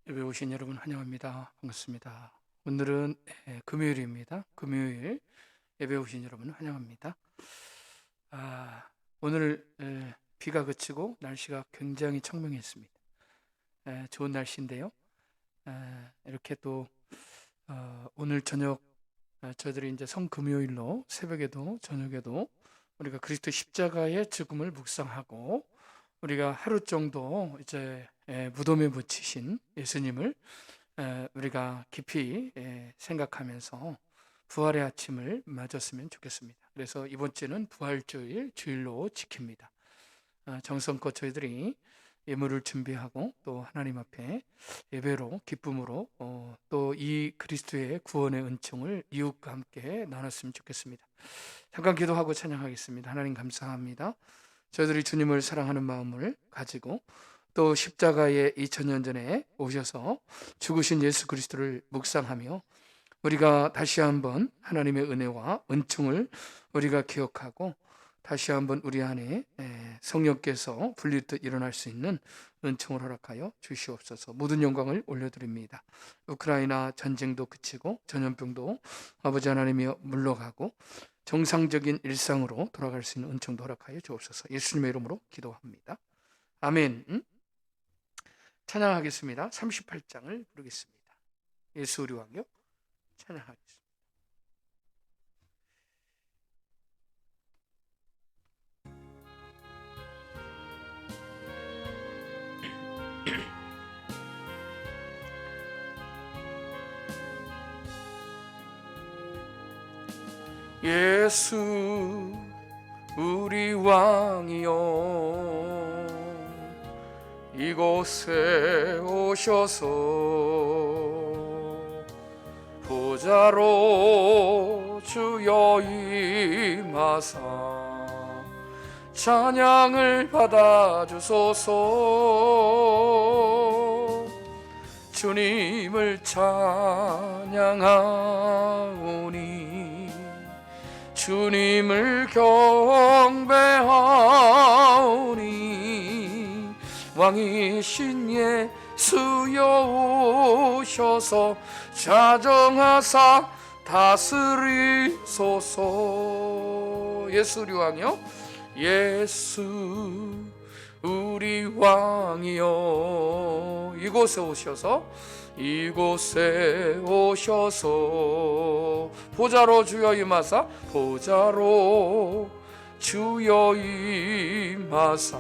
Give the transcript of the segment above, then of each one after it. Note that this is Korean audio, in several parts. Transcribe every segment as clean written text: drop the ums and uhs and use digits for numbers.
예배 오신 여러분 환영합니다. 반갑습니다. 오늘은 금요일입니다. 금요일 예배 오신 여러분 환영합니다. 오늘 비가 그치고 날씨가 굉장히 청명했습니다. 좋은 날씨인데요. 이렇게 또 오늘 저녁 저희들이 이제 성금요일로 새벽에도 저녁에도 우리가 그리스도 십자가의 죽음을 묵상하고 우리가 하루 정도 이제 무덤에 묻히신 예수님을 우리가 깊이 생각하면서 부활의 아침을 맞았으면 좋겠습니다. 그래서 이번 주는 부활주일 주일로 지킵니다. 정성껏 저희들이 예물을 준비하고 또 하나님 앞에 예배로 기쁨으로 또 이 그리스도의 구원의 은총을 이웃과 함께 나눴으면 좋겠습니다. 잠깐 기도하고 찬양하겠습니다. 하나님 감사합니다. 저희들이 주님을 사랑하는 마음을 가지고 또 십자가에 2000년 전에 오셔서 죽으신 예수 그리스도를 묵상하며 우리가 다시 한번 하나님의 은혜와 은총을 우리가 기억하고 다시 한번 우리 안에 성령께서 불릴듯 일어날 수 있는 은총을 허락하여 주시옵소서. 모든 영광을 올려드립니다. 우크라이나 전쟁도 그치고 전염병도 아버지 하나님이 물러가고 정상적인 일상으로 돌아갈 수 있는 은총도 허락하여 주옵소서. 예수님의 이름으로 기도합니다. 아멘. 찬양하겠습니다. 38장을 부르겠습니다. 예수 우리 왕요 찬양하겠습니다. 예수 우리 왕이여 이곳에 오셔서 보좌로 주여 임하사 찬양을 받아주소서. 주님을 찬양하오니 주님을 경배하오니 왕이신 예수여 오셔서 자정하사 다스리소서. 예수 우리 왕이요 예수 우리 왕이여 이곳에 오셔서 보좌로 주여 임하사 보좌로 주여 임하사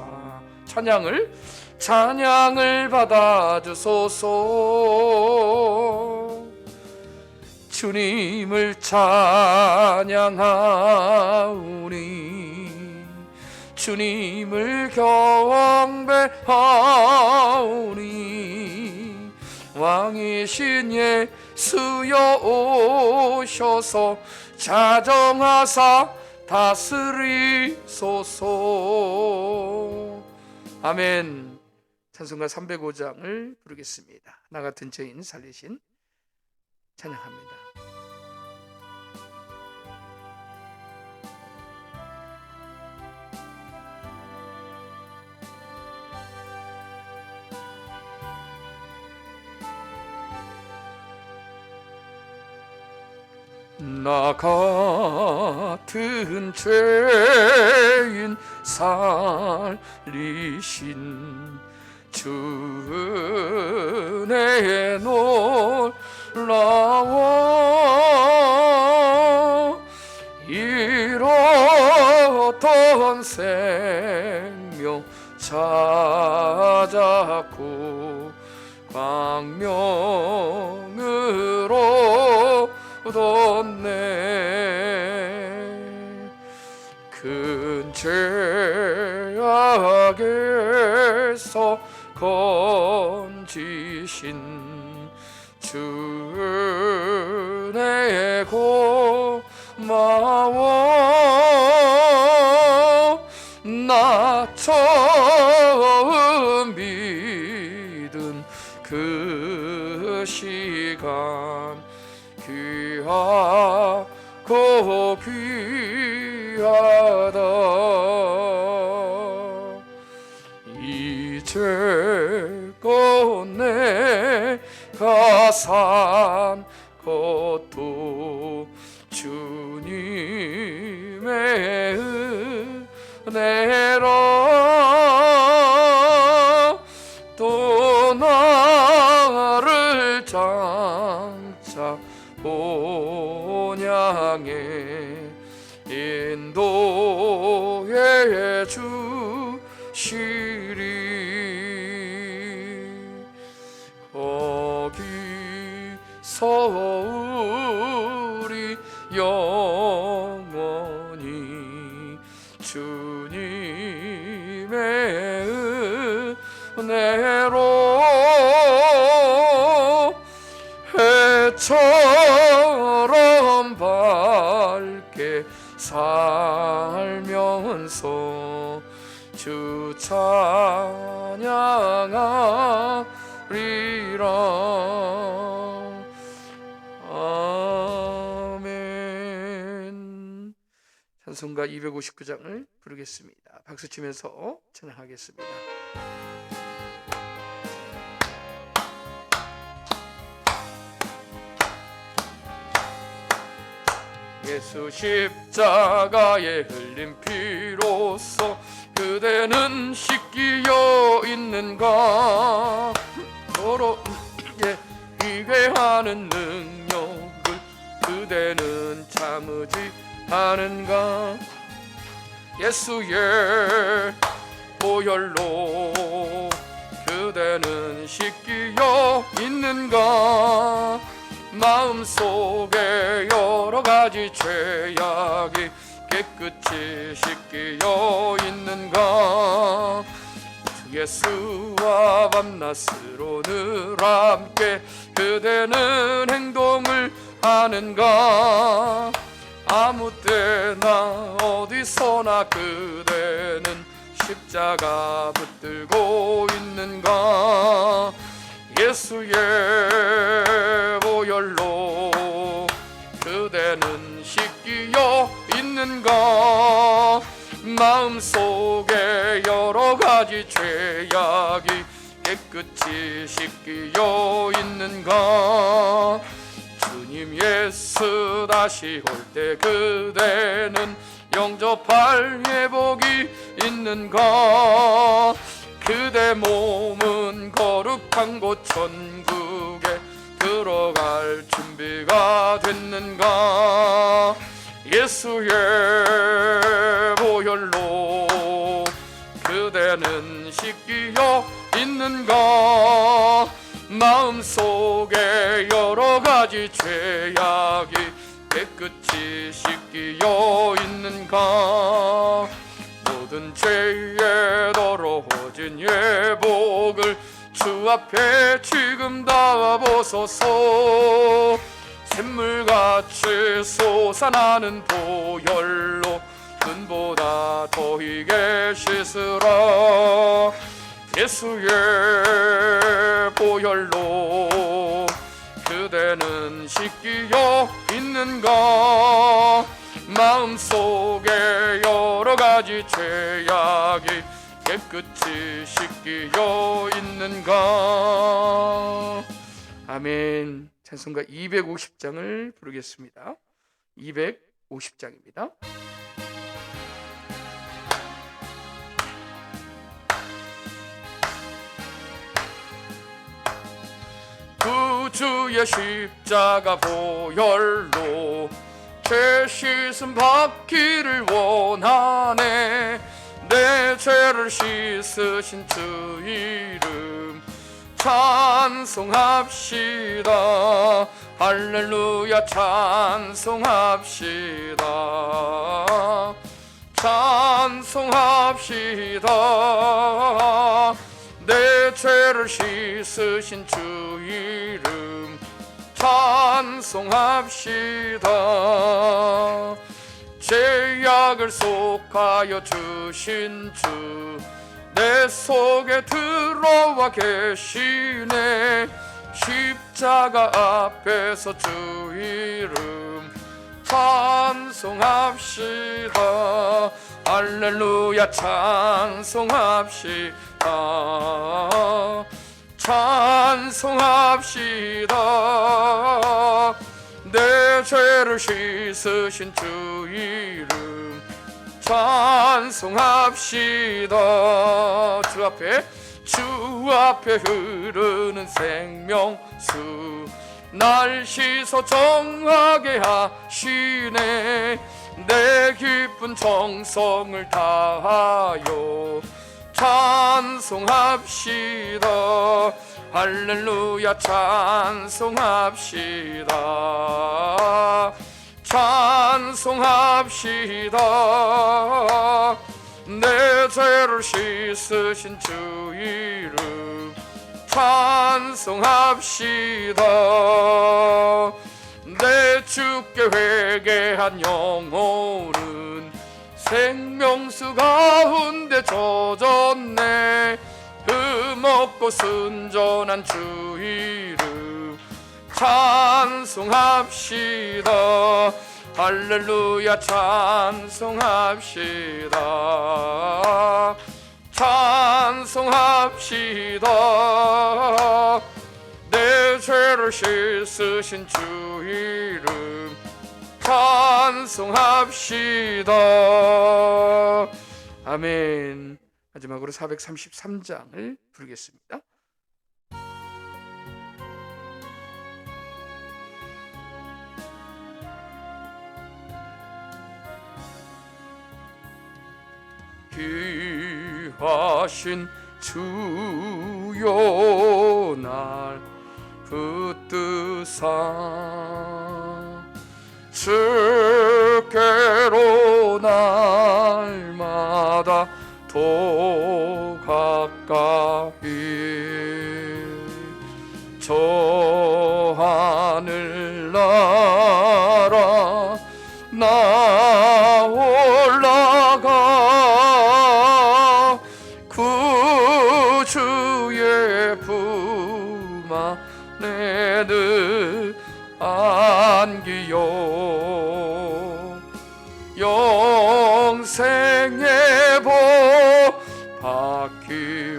찬양을 받아주소서. 주님을 찬양하오니 주님을 경배하오니 왕이신 예수여 오셔서 자정하사 다스리소서. 아멘. 찬송가 305장을 부르겠습니다. 나 같은 죄인 살리신 찬양합니다. 나 같은 죄인 살리신 주 은혜에 놀라워 잃었던 생명 찾았고 광명으로 얻었네. 큰 죄악에서 건지신 주 은혜에 고마워. 나 처음 믿은 그 시간 귀하고 귀하다. 이제 결코 내가 산 것도 주님의 은혜라. 또 나를 장차 본향에 인도해 주시리. 거기서 우리 영원히 주님의 은혜로 해처럼 밝게 살면서 주 찬양하리라. 아멘. 찬송가 259장을 부르겠습니다. 박수 치면서 찬양하겠습니다. 예수 십자가에 흘린 피로써 그대는 씻기어 있는가. 너로 이게 하는 능력을 그대는 참으지 않은가. 예수의 보혈로 그대는 씻기어 있는가. 마음속에 여러가지 죄악이 깨끗이 씻기어 있는가. 주 예수와 밤낮으로 늘 함께 그대는 행동을 하는가. 아무 때나 어디서나 그대는 십자가 붙들고 있는가. 예수의 보혈로 그대는 씻기어 있는가. 마음속에 여러가지 죄악이 깨끗이 씻기어 있는가. 주님 예수 다시 올 때 그대는 영접할 회복이 있는가. 그대 몸은 거룩한 곳 천국에 들어갈 준비가 됐는가. 예수의 보혈로 그대는 씻기어 있는가. 마음속에 여러가지 죄악이 깨끗이 씻기어 있는가. 모든 죄에 더러워진 예복을 주 앞에 지금 다 벗어서 샘물같이 솟아나는 보혈로 눈보다 더 희게 씻으라. 예수의 보혈로 그대는 씻기어 있는가. 마음속에 여러가지 죄악이 깨끗이 씻기어 있는가. 아멘. 찬송가 250장을 부르겠습니다. 250장입니다. 구주의 십자가 보혈로 죄 씻음 받기를 원하네. 내 죄를 씻으신 주 이름 찬송합시다. 할렐루야 찬송합시다. 찬송합시다. 내 죄를 씻으신 주 이름 찬송합시다. 죄악을 속하여 주신 주 내 속에 들어와 계시네. 십자가 앞에서 주 이름 찬송합시다. 할렐루야 찬송합시다. 찬송합시다. 내 죄를 씻으신 주 이름 찬송합시다. 주 앞에 흐르는 생명수 날 씻어 정하게 하시네. 내 기쁜 정성을 다하여 찬송합시다. 할렐루야 찬송합시다. 찬송합시다. 내 죄를 씻으신 주 이름 찬송합시다. 내 주께 회개한 영혼은 생명수 가운데 젖었네. 흠없고 순전한 주 이름 찬송합시다. 할렐루야 찬송합시다. 찬송합시다. 내 죄를 씻으신 주 이름 찬송합시다. 아멘. 마지막으로 433장을 부르겠습니다. 귀하신 주여 날 붙드사 주께로 날마다 더 가까이 저 하늘 나라 나 올라가 구주의 품 안에 늘 안기요 영생의 복 받기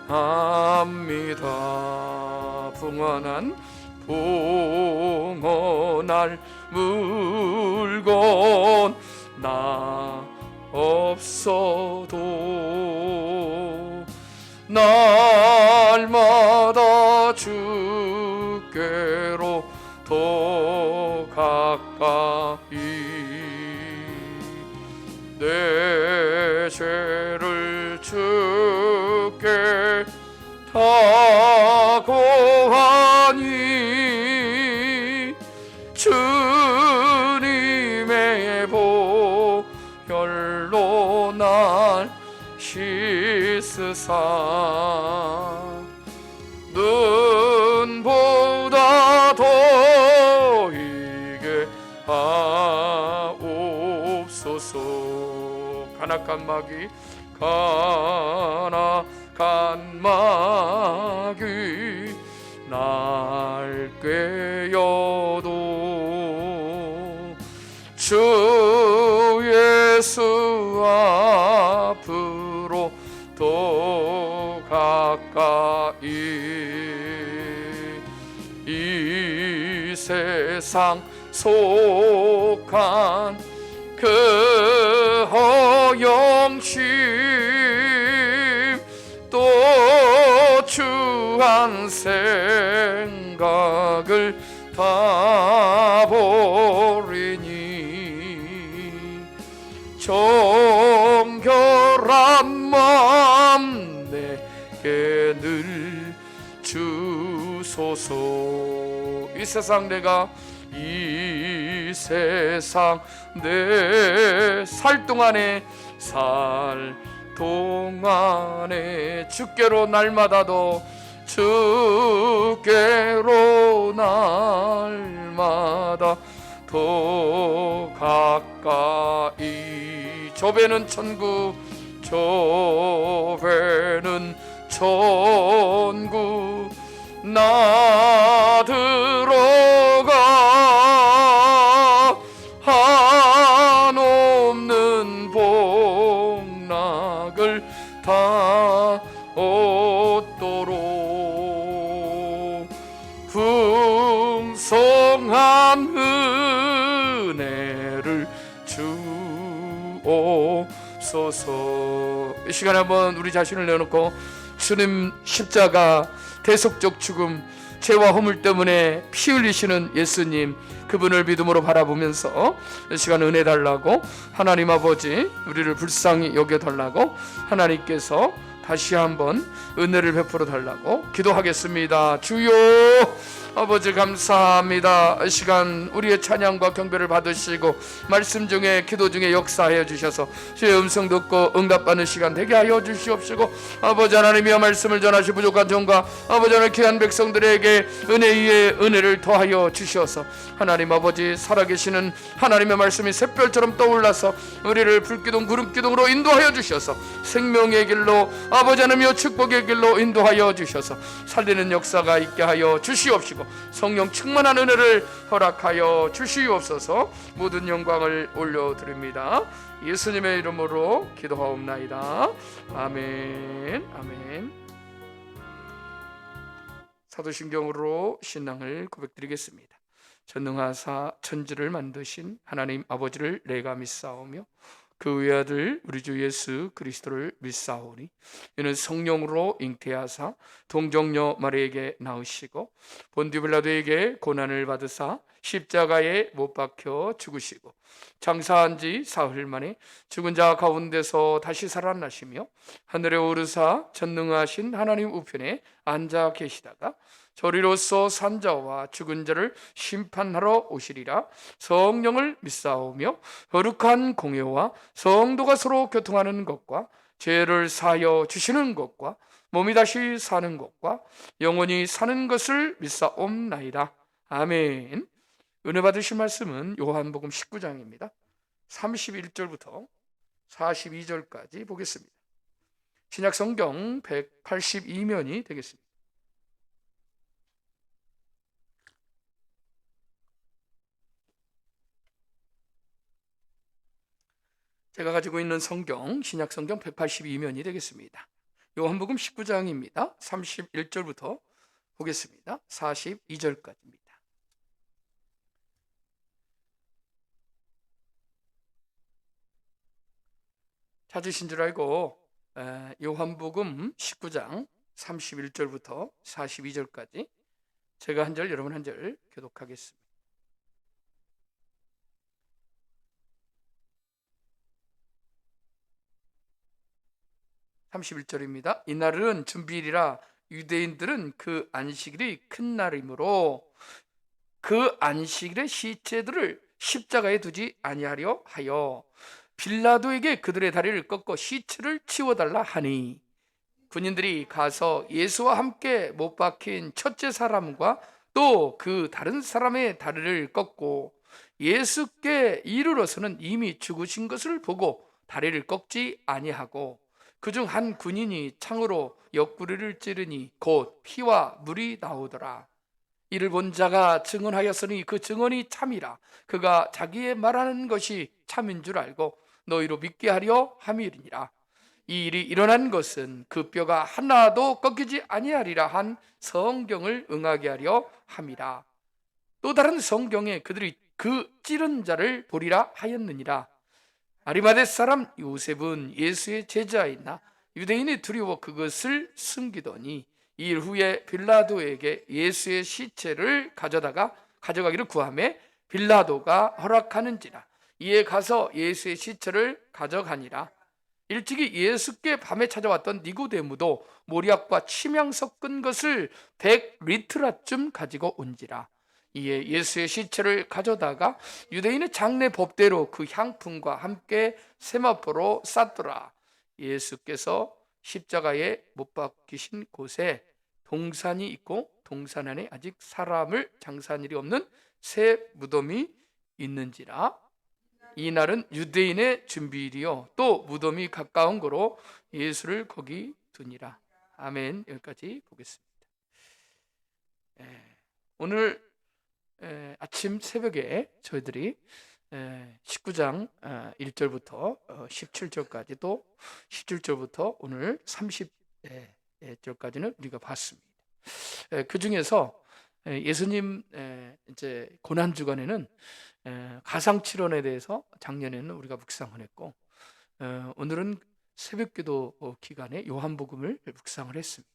원합니다. 풍헌할 물건 나 없어도 날마다 주께로 더 가까이 내 죄를 주께 다 고하니 주님의 보혈로 날 씻으사 눈보다 더 이게 하옵소서. 가나간 마귀 날 꿰어도 주 예수 앞으로 더 가까이 이 세상 속한 그 허영심 또 추한 생각을 다 버리니 정결한 마음 내게 늘 주소서. 이 세상 내 살 동안에 주께로 날마다 더 주께로 날마다 더 가까이 저 배는 천국 저 배는 천국 나 들어가 솟도록 풍성한 은혜를 주옵소서. 이 시간에 한번 우리 자신을 내어놓고 주님 십자가 대속적 죽음, 죄와 허물 때문에 피 흘리시는 예수님, 그분을 믿음으로 바라보면서 이 시간 은혜 달라고, 하나님 아버지 우리를 불쌍히 여겨달라고, 하나님께서 다시 한번 은혜를 베풀어 달라고 기도하겠습니다. 주여 아버지 감사합니다. 이 시간 우리의 찬양과 경배를 받으시고 말씀 중에 기도 중에 역사하여 주셔서 주의 음성 듣고 응답받는 시간 되게 하여 주시옵시고, 아버지 하나님의 말씀을 전하시 부족한 종과 아버지 하나님 귀한 백성들에게 은혜 위에 은혜를 더하여 주셔서 하나님 아버지 살아계시는 하나님의 말씀이 샛별처럼 떠올라서 우리를 불기둥 구름기둥으로 인도하여 주셔서 생명의 길로 아버지 하나님의 축복의 길로 인도하여 주셔서 살리는 역사가 있게 하여 주시옵시고 성령 충만한 은혜를 허락하여 주시옵소서. 모든 영광을 올려드립니다. 예수님의 이름으로 기도하옵나이다. 아멘. 아멘. 사도신경으로 신앙을 고백드리겠습니다. 전능하사 천지를 만드신 하나님 아버지를 내가 믿사오며 그 외아들 우리 주 예수 그리스도를 믿사오니 이는 성령으로 잉태하사 동정녀 마리에게 낳으시고 본디 빌라도에게 고난을 받으사 십자가에 못 박혀 죽으시고 장사한 지 사흘 만에 죽은 자 가운데서 다시 살아나시며 하늘에 오르사 전능하신 하나님 우편에 앉아 계시다가 저리로서 산 자와 죽은 자를 심판하러 오시리라. 성령을 믿사오며 거룩한 공예와 성도가 서로 교통하는 것과 죄를 사하여 주시는 것과 몸이 다시 사는 것과 영원히 사는 것을 믿사옵나이다. 아멘. 은혜 받으실 말씀은 요한복음 19장입니다. 31절부터 42절까지 보겠습니다. 신약성경 182면이 되겠습니다. 제가 가지고 있는 성경, 신약성경 182면이 되겠습니다. 요한복음 19장입니다. 31절부터 보겠습니다. 42절까지입니다. 찾으신 줄 알고 요한복음 19장 31절부터 42절까지 제가 한 절, 여러분 한 절 교독하겠습니다. 31절입니다. 이날은 준비일이라 유대인들은 그 안식일이 큰 날이므로 그 안식일의 시체들을 십자가에 두지 아니하려 하여 빌라도에게 그들의 다리를 꺾어 시체를 치워달라 하니 군인들이 가서 예수와 함께 못 박힌 첫째 사람과 또 그 다른 사람의 다리를 꺾고 예수께 이르러서는 이미 죽으신 것을 보고 다리를 꺾지 아니하고 그중 한 군인이 창으로 옆구리를 찌르니 곧 피와 물이 나오더라. 이를 본 자가 증언하였으니 그 증언이 참이라. 그가 자기의 말하는 것이 참인 줄 알고 너희로 믿게 하려 함이니라. 이 일이 일어난 것은 그 뼈가 하나도 꺾이지 아니하리라 한 성경을 응하게 하려 함이라. 또 다른 성경에 그들이 그 찌른 자를 보리라 하였느니라. 아리마대 사람 요셉은 예수의 제자이나 유대인이 두려워 그것을 숨기더니 이 일 후에 빌라도에게 예수의 시체를 가져가기를 구하매 빌라도가 허락하는지라. 이에 가서 예수의 시체를 가져가니라. 일찍이 예수께 밤에 찾아왔던 니고데무도 모략과 침향 섞은 것을 100리트라쯤 가지고 온지라. 이에 예수의 시체를 가져다가 유대인의 장례 법대로 그 향품과 함께 세마포로 쌌더라. 예수께서 십자가에 못 박히신 곳에 동산이 있고 동산 안에 아직 사람을 장사한 일이 없는 새 무덤이 있는지라. 이 날은 유대인의 준비일이요 또 무덤이 가까운 거로 예수를 거기 두니라. 아멘. 여기까지 보겠습니다. 오늘 아침 새벽에 저희들이 19장 1절부터 17절까지도 17절부터 오늘 절까지는 우리가 봤습니다. 그 중에서 예수님 이제 고난 주간에는 가상 칠언에 대해서 작년에는 우리가 묵상을 했고, 오늘은 새벽기도 기간에 요한복음을 묵상을 했습니다.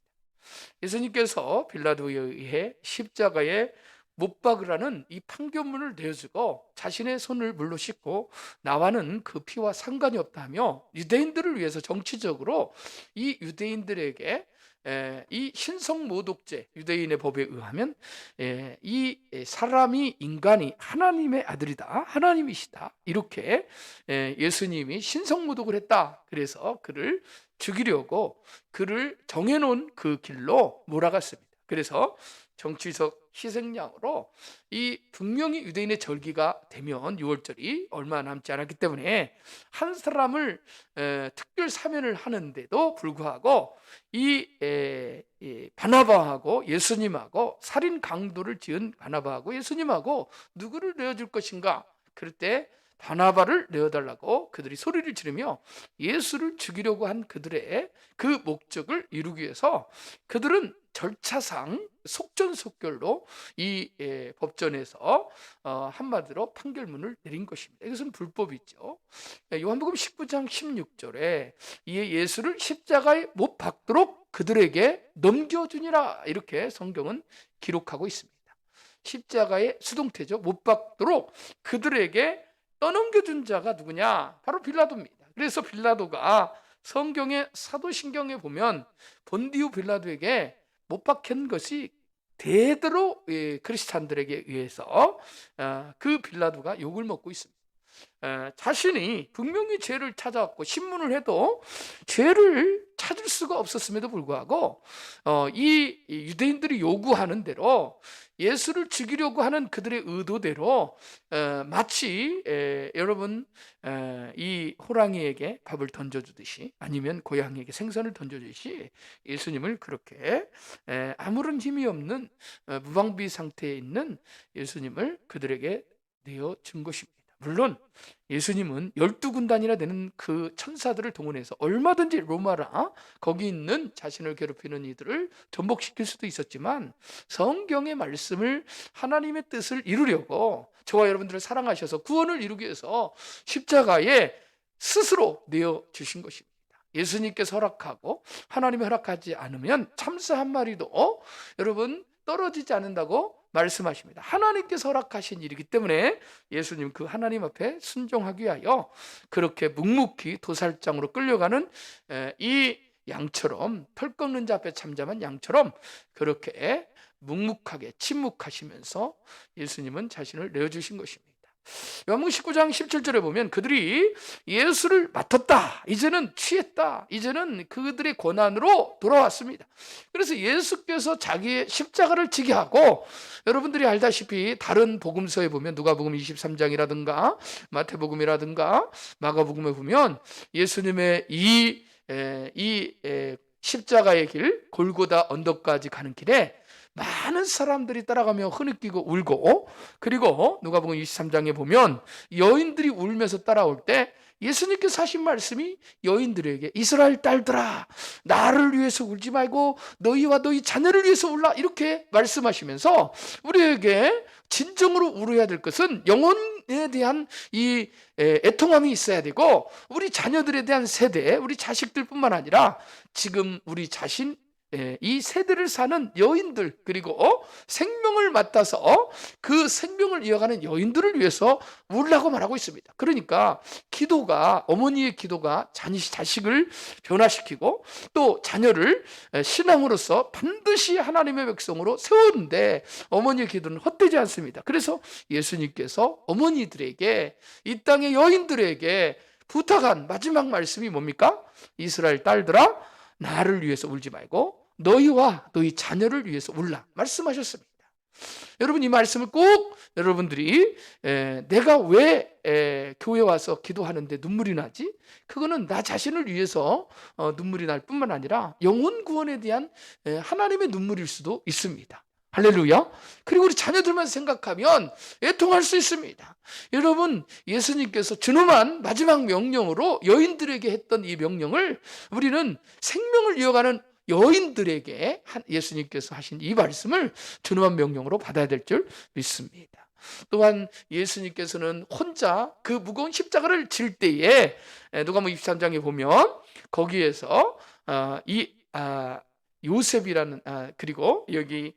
예수님께서 빌라도에 의해 십자가에 못 박으라는 이 판결문을 내어주고 자신의 손을 물로 씻고 나와는 그 피와 상관이 없다며 유대인들을 위해서 정치적으로 이 유대인들에게 이 신성모독죄, 유대인의 법에 의하면 이 사람이, 인간이 하나님의 아들이다, 하나님이시다, 이렇게 예수님이 신성모독을 했다. 그래서 그를 죽이려고 그를 정해놓은 그 길로 몰아갔습니다. 그래서 정치적 희생양으로 이 분명히 유대인의 절기가 되면 6월절이 얼마 남지 않았기 때문에 한 사람을 특별 사면을 하는데도 불구하고 이 바나바하고 예수님하고 살인 강도를 지은 바나바하고 예수님하고 누구를 내어줄 것인가? 그럴 때 바나바를 내어달라고 그들이 소리를 지르며 예수를 죽이려고 한 그들의 그 목적을 이루기 위해서 그들은 절차상 속전속결로 이 법전에서 한마디로 판결문을 내린 것입니다. 이것은 불법이죠. 요한복음 19장 16절에 이에 예수를 십자가에 못 박도록 그들에게 넘겨주니라, 이렇게 성경은 기록하고 있습니다. 십자가의 수동태죠. 못 박도록 그들에게 떠넘겨준 자가 누구냐? 바로 빌라도입니다. 그래서 빌라도가 성경의 사도신경에 보면 본디오 빌라도에게 못 박힌 것이 대대로 크리스찬들에게 의해서 그 빌라도가 욕을 먹고 있습니다. 자신이 분명히 죄를 찾아왔고 신문을 해도 죄를 찾을 수가 없었음에도 불구하고 이 유대인들이 요구하는 대로 예수를 죽이려고 하는 그들의 의도대로 마치 여러분 이 호랑이에게 밥을 던져주듯이 아니면 고양이에게 생선을 던져주듯이 예수님을 그렇게 아무런 힘이 없는 무방비 상태에 있는 예수님을 그들에게 내어준 것입니다. 물론 예수님은 12군단이나 되는 그 천사들을 동원해서 얼마든지 로마라 거기 있는 자신을 괴롭히는 이들을 전복시킬 수도 있었지만 성경의 말씀을, 하나님의 뜻을 이루려고 저와 여러분들을 사랑하셔서 구원을 이루기 위해서 십자가에 스스로 내어주신 것입니다. 예수님께서 허락하고 하나님이 허락하지 않으면 참새 한 마리도 여러분 떨어지지 않는다고 말씀하십니다. 하나님께서 허락하신 일이기 때문에 예수님 그 하나님 앞에 순종하기 위하여 그렇게 묵묵히 도살장으로 끌려가는 이 양처럼, 털 꺾는 자 앞에 잠잠한 양처럼 그렇게 묵묵하게 침묵하시면서 예수님은 자신을 내어주신 것입니다. 요한복음 19장 17절에 보면 그들이 예수를 맡았다, 이제는 취했다, 이제는 그들의 권한으로 돌아왔습니다. 그래서 예수께서 자기의 십자가를 지게 하고, 여러분들이 알다시피 다른 복음서에 보면 누가복음 23장이라든가 마태복음이라든가 마가복음에 보면 예수님의 이 십자가의 길, 골고다 언덕까지 가는 길에 많은 사람들이 따라가며 흐느끼고 울고, 그리고 누가복음 23장에 보면 여인들이 울면서 따라올 때 예수님께서 하신 말씀이 여인들에게 이스라엘 딸들아, 나를 위해서 울지 말고 너희와 너희 자녀를 위해서 울라, 이렇게 말씀하시면서 우리에게 진정으로 울어야 될 것은 영혼에 대한 이 애통함이 있어야 되고, 우리 자녀들에 대한 세대, 우리 자식들뿐만 아니라 지금 우리 자신, 이 세대를 사는 여인들, 그리고 생명을 맡아서 그 생명을 이어가는 여인들을 위해서 울라고 말하고 있습니다. 그러니까 기도가, 어머니의 기도가 자식을 변화시키고 또 자녀를 신앙으로서 반드시 하나님의 백성으로 세우는데 어머니의 기도는 헛되지 않습니다. 그래서 예수님께서 어머니들에게, 이 땅의 여인들에게 부탁한 마지막 말씀이 뭡니까? 이스라엘 딸들아, 나를 위해서 울지 말고 너희와 너희 자녀를 위해서 울라 말씀하셨습니다. 여러분, 이 말씀을 꼭 여러분들이 내가 왜 교회 와서 기도하는데 눈물이 나지? 그거는 나 자신을 위해서 눈물이 날 뿐만 아니라 영혼 구원에 대한 하나님의 눈물일 수도 있습니다. 할렐루야. 그리고 우리 자녀들만 생각하면 애통할 수 있습니다. 여러분, 예수님께서 준엄한 마지막 명령으로 여인들에게 했던 이 명령을 우리는 생명을 이어가는 여인들에게 예수님께서 하신 이 말씀을 준엄한 명령으로 받아야 될 줄 믿습니다. 또한 예수님께서는 혼자 그 무거운 십자가를 질 때에 누가복음 23장에 보면 거기에서 요셉이라는 그리고 여기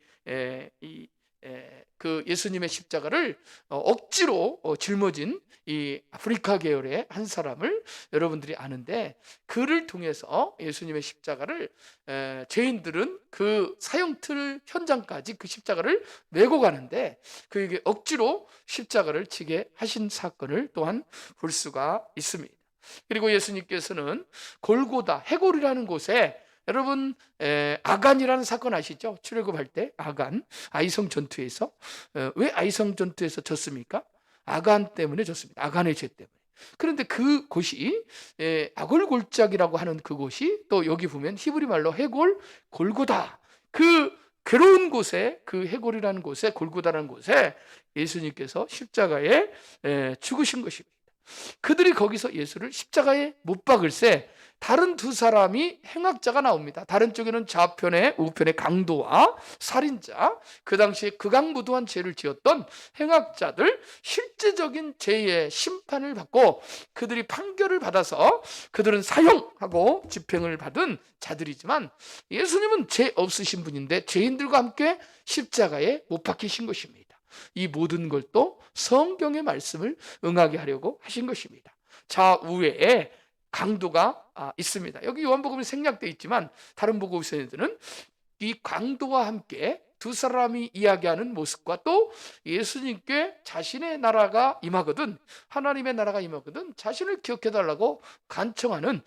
그 예수님의 십자가를 억지로 짊어진 이 아프리카 계열의 한 사람을 여러분들이 아는데, 그를 통해서 예수님의 십자가를 죄인들은 그 사형틀 현장까지 그 십자가를 메고 가는데 그에게 억지로 십자가를 지게 하신 사건을 또한 볼 수가 있습니다. 그리고 예수님께서는 골고다 해골이라는 곳에, 여러분 아간이라는 사건 아시죠? 출애굽할 때 아간, 아이성 전투에서 왜 아이성 전투에서 졌습니까? 아간 때문에 졌습니다. 아간의 죄 때문에. 그런데 그 곳이 아골골짝이라고 하는 그곳이, 또 여기 보면 히브리 말로 해골 골고다, 그 괴로운 곳에, 그 해골이라는 곳에, 골고다라는 곳에 예수님께서 십자가에 죽으신 것입니다. 그들이 거기서 예수를 십자가에 못 박을새 다른 두 사람이 행악자가 나옵니다. 다른 쪽에는 좌편에 우편에 강도와 살인자, 그 당시에 극악무도한 죄를 지었던 행악자들, 실제적인 죄의 심판을 받고 그들이 판결을 받아서 그들은 사형하고 집행을 받은 자들이지만, 예수님은 죄 없으신 분인데 죄인들과 함께 십자가에 못 박히신 것입니다. 이 모든 걸 또 성경의 말씀을 응하게 하려고 하신 것입니다. 좌우에 강도가 있습니다. 여기 요한복음에 생략되어 있지만 다른 복음서에는 이 강도와 함께 두 사람이 이야기하는 모습과 또 예수님께 자신의 나라가 임하거든, 하나님의 나라가 임하거든 자신을 기억해달라고 간청하는,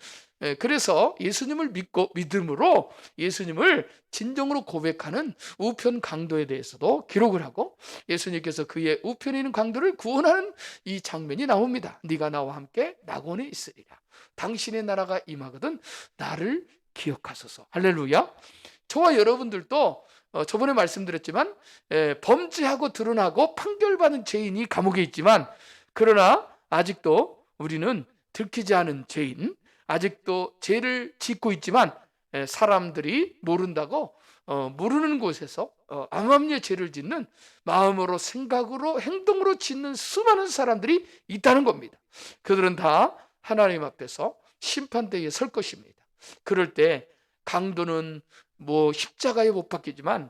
그래서 예수님을 믿고 믿음으로 예수님을 진정으로 고백하는 우편 강도에 대해서도 기록을 하고, 예수님께서 그의 우편에 있는 강도를 구원하는 이 장면이 나옵니다. 네가 나와 함께 낙원에 있으리라. 당신의 나라가 임하거든 나를 기억하소서. 할렐루야. 저와 여러분들도 저번에 말씀드렸지만 범죄하고 드러나고 판결받은 죄인이 감옥에 있지만, 그러나 아직도 우리는 들키지 않은 죄인, 아직도 죄를 짓고 있지만 사람들이 모른다고 모르는 곳에서 암암리에 죄를 짓는, 마음으로 생각으로 행동으로 짓는 수많은 사람들이 있다는 겁니다. 그들은 다 하나님 앞에서 심판대에 설 것입니다. 그럴 때 강도는 십자가에 못 박히지만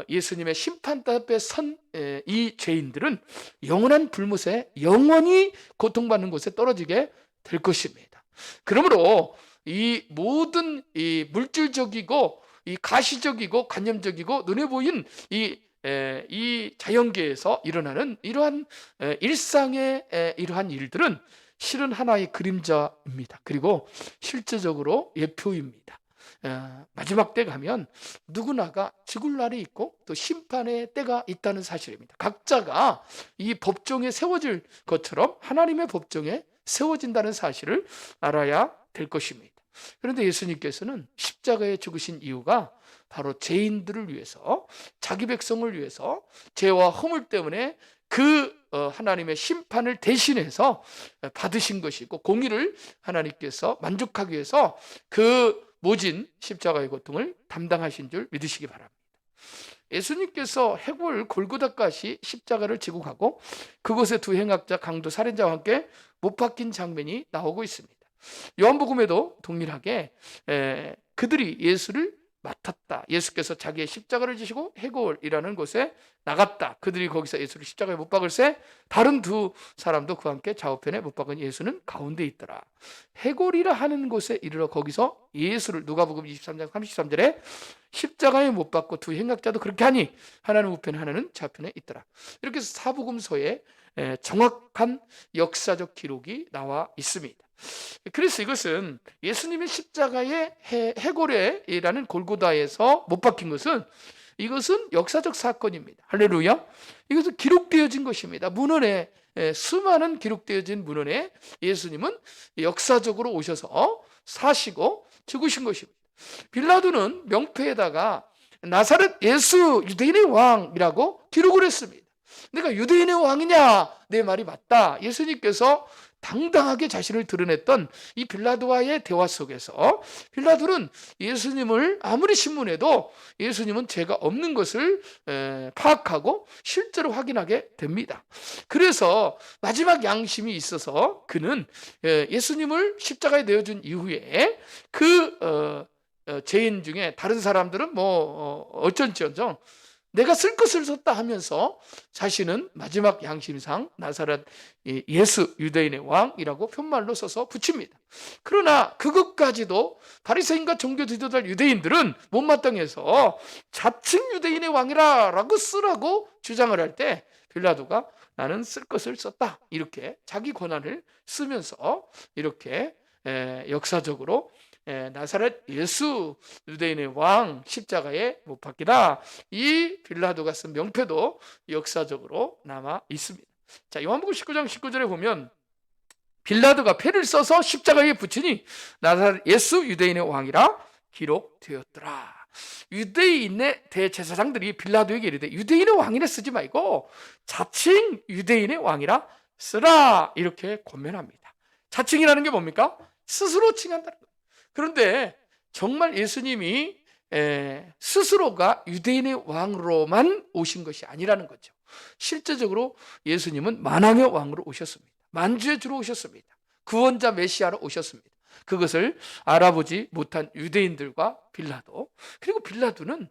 예수님의 심판대 앞에 선 이 죄인들은 영원한 불못에 영원히 고통받는 곳에 떨어지게 될 것입니다. 그러므로 이 모든 이 물질적이고 이 가시적이고 관념적이고 눈에 보인 이 자연계에서 일어나는 이러한 일상의 이러한 일들은 실은 하나의 그림자입니다. 그리고 실제적으로 예표입니다. 마지막 때 가면 누구나가 죽을 날이 있고 또 심판의 때가 있다는 사실입니다. 각자가 이 법정에 세워질 것처럼 하나님의 법정에 세워진다는 사실을 알아야 될 것입니다. 그런데 예수님께서는 십자가에 죽으신 이유가 바로 죄인들을 위해서, 자기 백성을 위해서 죄와 허물 때문에 그 하나님의 심판을 대신해서 받으신 것이고, 공의를 하나님께서 만족하기 위해서 그 모진 십자가의 고통을 담당하신 줄 믿으시기 바랍니다. 예수님께서 해골 골고다까지 십자가를 지고 가고 그곳에 두 행악자, 강도, 살인자와 함께 못 박힌 장면이 나오고 있습니다. 요한복음에도 동일하게 그들이 예수를 맡았다. 예수께서 자기의 십자가를 지시고 해골이라는 곳에 나갔다. 그들이 거기서 예수를 십자가에 못 박을새 다른 두 사람도 그와 함께 좌우편에 못 박은 예수는 가운데 있더라. 해골이라 하는 곳에 이르러 거기서 예수를, 누가복음 23장 33절에 십자가에 못 박고 두 행악자도 그렇게 하니 하나는 우편에 하나는 좌편에 있더라. 이렇게 해서 사복음서에 정확한 역사적 기록이 나와 있습니다. 그래서 이것은 예수님의 십자가의 해골에라는 골고다에서 못 박힌 것은, 이것은 역사적 사건입니다. 할렐루야. 이것은 기록되어진 것입니다. 문헌에, 수많은 기록되어진 문헌에 예수님은 역사적으로 오셔서 사시고 죽으신 것입니다. 빌라도는 명패에다가 나사렛 예수 유대인의 왕이라고 기록을 했습니다. 내가 유대인의 왕이냐? 내 말이 맞다. 예수님께서 당당하게 자신을 드러냈던 이 빌라도와의 대화 속에서 빌라도는 예수님을 아무리 신문해도 예수님은 죄가 없는 것을 파악하고 실제로 확인하게 됩니다. 그래서 마지막 양심이 있어서 그는 예수님을 십자가에 내어준 이후에 그 죄인 중에 다른 사람들은 어쩐지언정 내가 쓸 것을 썼다 하면서 자신은 마지막 양심상 나사렛 예수 유대인의 왕이라고 편말로 써서 붙입니다. 그러나 그것까지도 바리새인과 종교 지도자 유대인들은 못마땅해서 자칭 유대인의 왕이라고 쓰라고 주장을 할 때 빌라도가 나는 쓸 것을 썼다 이렇게 자기 권한을 쓰면서 이렇게 역사적으로 나사렛 예수 유대인의 왕 십자가에 못 박히라 이 빌라도가 쓴 명패도 역사적으로 남아 있습니다. 자, 요한복음 19장 19절에 보면 빌라도가 패를 써서 십자가에 붙이니 나사렛 예수 유대인의 왕이라 기록되었더라. 유대인의 대제사장들이 빌라도에게 이르되 유대인의 왕이라 쓰지 말고 자칭 유대인의 왕이라 쓰라 이렇게 권면합니다. 자칭이라는 게 뭡니까? 스스로 칭한다는 거예요. 그런데 정말 예수님이 스스로가 유대인의 왕으로만 오신 것이 아니라는 거죠. 실제적으로 예수님은 만왕의 왕으로 오셨습니다. 만주의 주로 오셨습니다. 구원자 메시아로 오셨습니다. 그것을 알아보지 못한 유대인들과 빌라도, 그리고 빌라도는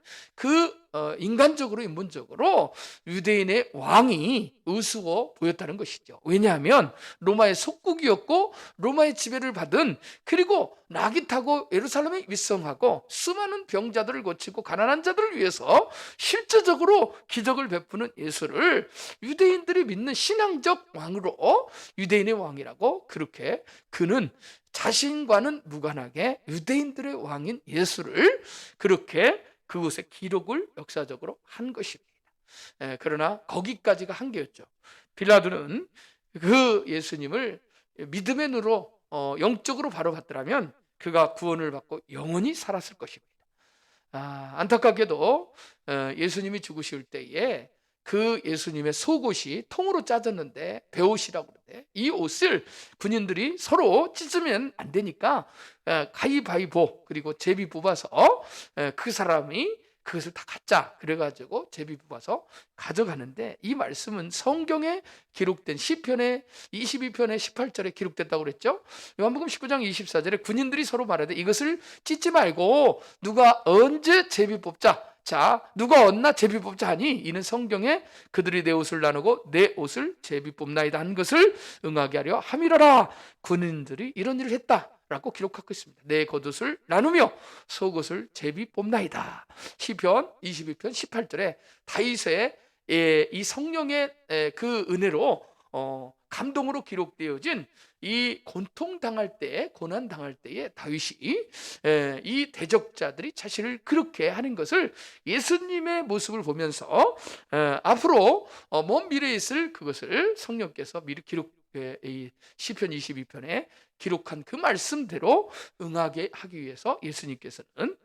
인간적으로 인문적으로 유대인의 왕이 우스워 보였다는 것이죠. 왜냐하면 로마의 속국이었고 로마의 지배를 받은, 그리고 낙이 타고 예루살렘에 윗성하고 수많은 병자들을 고치고 가난한 자들을 위해서 실제적으로 기적을 베푸는 예수를 유대인들이 믿는 신앙적 왕으로 유대인의 왕이라고, 그렇게 그는 자신과는 무관하게 유대인들의 왕인 예수를 그렇게 그곳에 기록을 역사적으로 한 것입니다. 그러나 거기까지가 한계였죠. 빌라도는 그 예수님을 믿음의 눈으로 영적으로 바로 봤더라면 그가 구원을 받고 영원히 살았을 것입니다. 안타깝게도 예수님이 죽으실 때에 그 예수님의 속옷이 통으로 짜졌는데 베옷이라고 그러는데, 이 옷을 군인들이 서로 찢으면 안 되니까 가위바위보 그리고 제비 뽑아서 그 사람이 그것을 다 갖자 그래가지고 제비 뽑아서 가져가는데, 이 말씀은 성경에 기록된 시편의 22편의 18절에 기록됐다고 그랬죠. 요한복음 19장 24절에 군인들이 서로 말하되 이것을 찢지 말고 누가 언제 제비 뽑자, 자 누가 얻나 제비 뽑자 하니 이는 성경에 그들이 내 옷을 나누고 내 옷을 제비 뽑나이다 한 것을 응하게 하려 함이라라. 군인들이 이런 일을 했다라고 기록하고 있습니다. 내 겉옷을 나누며 속옷을 제비 뽑나이다. 시편 22편 18절에 다윗의 이 성령의 그 은혜로 감동으로 기록되어진 이 고통당할 때, 고난당할 때에 다윗이 이 대적자들이 자신을 그렇게 하는 것을 예수님의 모습을 보면서 앞으로 먼 미래에 있을 그것을 성령께서 미리 이 시편 22편에 기록한 그 말씀대로 응하게 하기 위해서 예수님께서는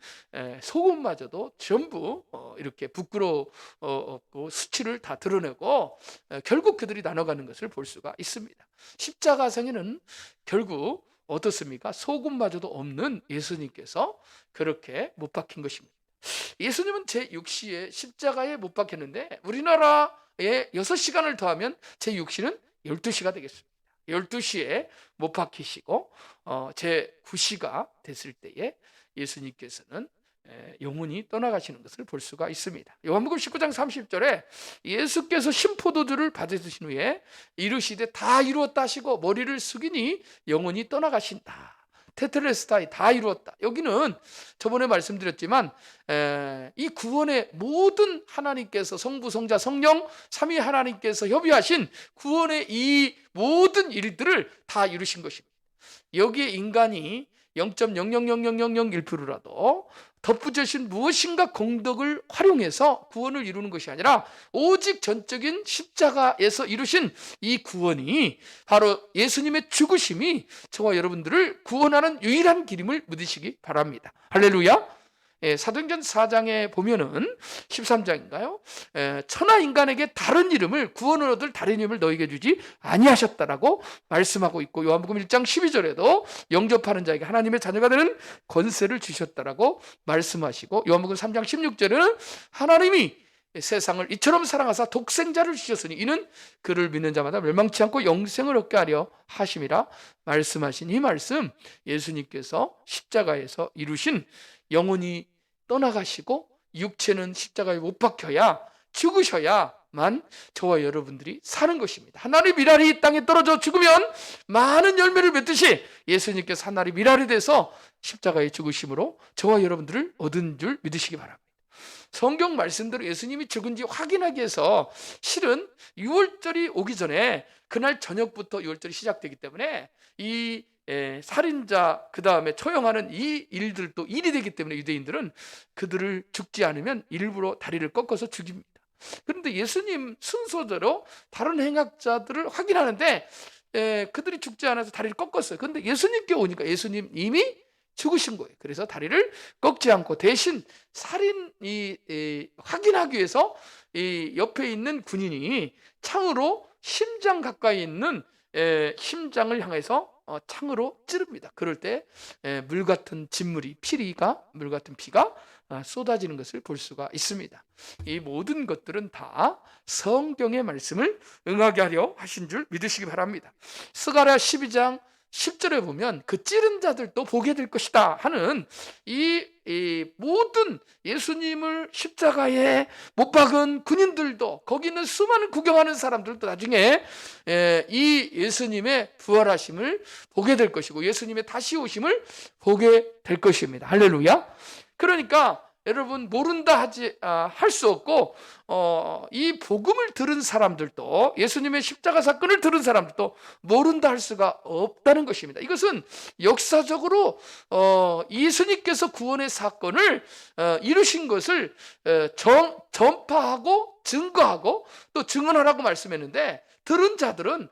속옷마저도 전부 이렇게 부끄러웠고 수치를 다 드러내고 결국 그들이 나눠가는 것을 볼 수가 있습니다. 십자가상에는 결국 어떻습니까? 속옷마저도 없는 예수님께서 그렇게 못 박힌 것입니다. 예수님은 제6시에 십자가에 못 박혔는데 우리나라에 6시간을 더하면 제6시는 12시가 되겠습니다. 12시에 못 박히시고 제9시가 됐을 때에 예수님께서는 영원히 떠나가시는 것을 볼 수가 있습니다. 요한복음 19장 30절에 예수께서 신포도주를 받으신 후에 이르시되 다 이루었다 하시고 머리를 숙이니 영원히 떠나가신다. 테텔레스타이 다 이루었다. 여기는 저번에 말씀드렸지만 이 구원의 모든 하나님께서 성부 성자 성령 삼위 하나님께서 협의하신 구원의 이 모든 일들을 다 이루신 것입니다. 여기에 인간이 0.0000001%라도 덧붙여진 무엇인가 공덕을 활용해서 구원을 이루는 것이 아니라 오직 전적인 십자가에서 이루신 이 구원이 바로 예수님의 죽으심이 저와 여러분들을 구원하는 유일한 길임을 믿으시기 바랍니다. 할렐루야. 사도행전 4장에 보면은 13장인가요? 천하 인간에게 다른 이름을 구원을 얻을 다른 이름을 너에게 주지 아니하셨다라고 말씀하고 있고, 요한복음 1장 12절에도 영접하는 자에게 하나님의 자녀가 되는 권세를 주셨다라고 말씀하시고, 요한복음 3장 16절에는 하나님이 세상을 이처럼 사랑하사 독생자를 주셨으니 이는 그를 믿는 자마다 멸망치 않고 영생을 얻게 하려 하심이라 말씀하신 이 말씀, 예수님께서 십자가에서 이루신 영혼이 떠나가시고 육체는 십자가에 못 박혀야, 죽으셔야만 저와 여러분들이 사는 것입니다. 하나의 미랄이 이 땅에 떨어져 죽으면 많은 열매를 맺듯이 예수님께서 하나의 미랄이 돼서 십자가에 죽으심으로 저와 여러분들을 얻은 줄 믿으시기 바랍니다. 성경 말씀대로 예수님이 죽은지 확인하기 위해서 실은 6월절이 오기 전에 그날 저녁부터 6월절이 시작되기 때문에 이 살인자, 그 다음에 처형하는 이 일들도 일이 되기 때문에 유대인들은 그들을 죽지 않으면 일부러 다리를 꺾어서 죽입니다. 그런데 예수님 순서대로 다른 행악자들을 확인하는데 그들이 죽지 않아서 다리를 꺾었어요. 그런데 예수님께 오니까 예수님 이미 죽으신 거예요. 그래서 다리를 꺾지 않고 대신 살인 확인하기 위해서 이 옆에 있는 군인이 창으로 심장 가까이 있는 심장을 향해서 창으로 찌릅니다. 그럴 때 물 같은 진물이, 물 같은 피가 쏟아지는 것을 볼 수가 있습니다. 이 모든 것들은 다 성경의 말씀을 응하게 하려 하신 줄 믿으시기 바랍니다. 스가랴 12장 10절에 보면 그 찌른 자들도 보게 될 것이다 하는 이 모든 예수님을 십자가에 못 박은 군인들도, 거기 있는 수많은 구경하는 사람들도 나중에 이 예수님의 부활하심을 보게 될 것이고 예수님의 다시 오심을 보게 될 것입니다. 할렐루야. 그러니까 여러분, 모른다 할 수 없고 이 복음을 들은 사람들도, 예수님의 십자가 사건을 들은 사람들도 모른다 할 수가 없다는 것입니다. 이것은 역사적으로 예수님께서 구원의 사건을 이루신 것을 전파하고 증거하고 또 증언하라고 말씀했는데, 들은 자들은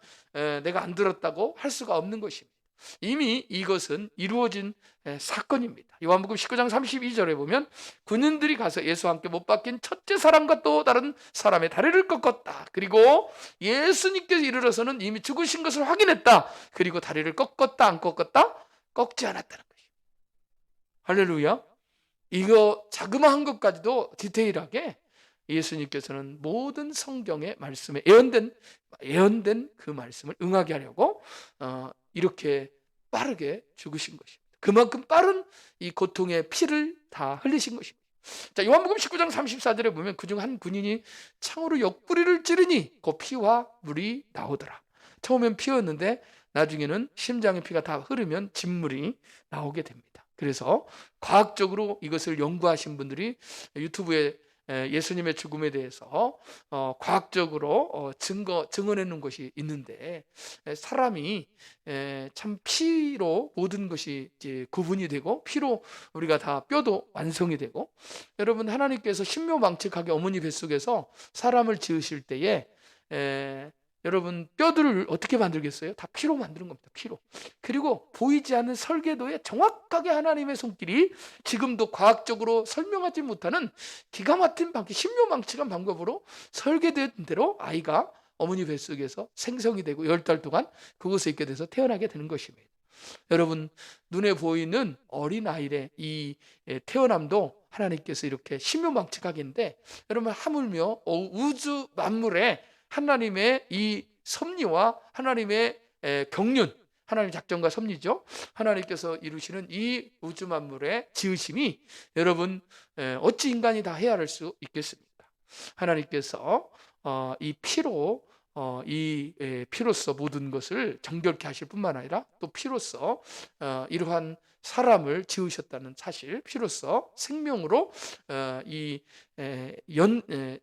내가 안 들었다고 할 수가 없는 것입니다. 이미 이것은 이루어진 사건입니다. 요한복음 19장 32절에 보면 군인들이 가서 예수와 함께 못 박힌 첫째 사람과 또 다른 사람의 다리를 꺾었다. 그리고 예수님께서 이르러서는 이미 죽으신 것을 확인했다. 그리고 다리를 꺾었다, 안 꺾었다? 꺾지 않았다는 것입니다. 할렐루야. 이거 자그마한 것까지도 디테일하게 예수님께서는 모든 성경의 말씀에 예언된 그 말씀을 응하게 하려고 이렇게 빠르게 죽으신 것입니다. 그만큼 빠른 이 고통의 피를 다 흘리신 것입니다. 자, 요한복음 19장 34절에 보면 그중 한 군인이 창으로 옆구리를 찌르니 그 피와 물이 나오더라. 처음엔 피였는데 나중에는 심장의 피가 다 흐르면 진물이 나오게 됩니다. 그래서 과학적으로 이것을 연구하신 분들이 유튜브에 예수님의 죽음에 대해서 과학적으로 증언해 놓은 것이 있는데, 사람이 참 피로 모든 것이 이제 구분이 되고 피로 우리가 다 뼈도 완성이 되고, 여러분, 하나님께서 신묘망측하게 어머니 뱃속에서 사람을 지으실 때에 여러분, 뼈들을 어떻게 만들겠어요? 다 피로 만드는 겁니다. 피로. 그리고 보이지 않는 설계도에 정확하게 하나님의 손길이 지금도 과학적으로 설명하지 못하는 기가 막힌 방법, 신묘망측한 방법으로 설계된 대로 아이가 어머니 뱃속에서 생성이 되고 10달 동안 그곳에 있게 돼서 태어나게 되는 것입니다. 여러분, 눈에 보이는 어린아이의 이 태어남도 하나님께서 이렇게 신묘망측하게 했는데, 여러분, 하물며 우주 만물에 하나님의 이 섭리와 하나님의 경륜, 하나님의 작전과 섭리죠. 하나님께서 이루시는 이 우주 만물의 지으심이 여러분, 어찌 인간이 다 헤아릴 수 있겠습니까? 하나님께서 이 피로써 모든 것을 정결케 하실 뿐만 아니라 또 피로써 이러한 사람을 지으셨다는 사실, 피로써 생명으로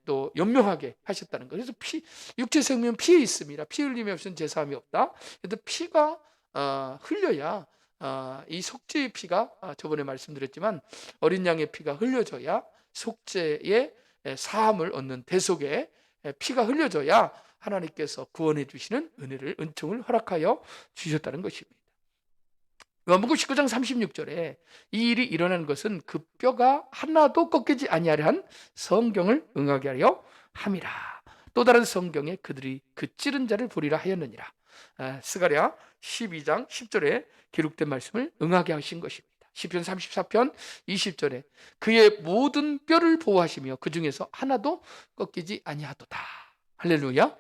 또 연명하게 하셨다는 것. 그래서 육체 생명은 피에 있습니다. 피 흘림이 없으면 제사함이 없다. 그래서 피가 흘려야, 이 속죄의 피가 저번에 말씀드렸지만 어린 양의 피가 흘려져야 속죄의 사함을 얻는 대속의 피가 흘려져야 하나님께서 구원해 주시는 은총을 허락하여 주셨다는 것입니다. 요한복음 19장 36절에 이 일이 일어나는 것은 그 뼈가 하나도 꺾이지 아니하려 한 성경을 응하게 하려 함이라. 또 다른 성경에 그들이 그 찌른 자를 보리라 하였느니라. 스가랴 12장 10절에 기록된 말씀을 응하게 하신 것입니다. 시편 34편 20절에 그의 모든 뼈를 보호하시며 그 중에서 하나도 꺾이지 아니하도다. 할렐루야.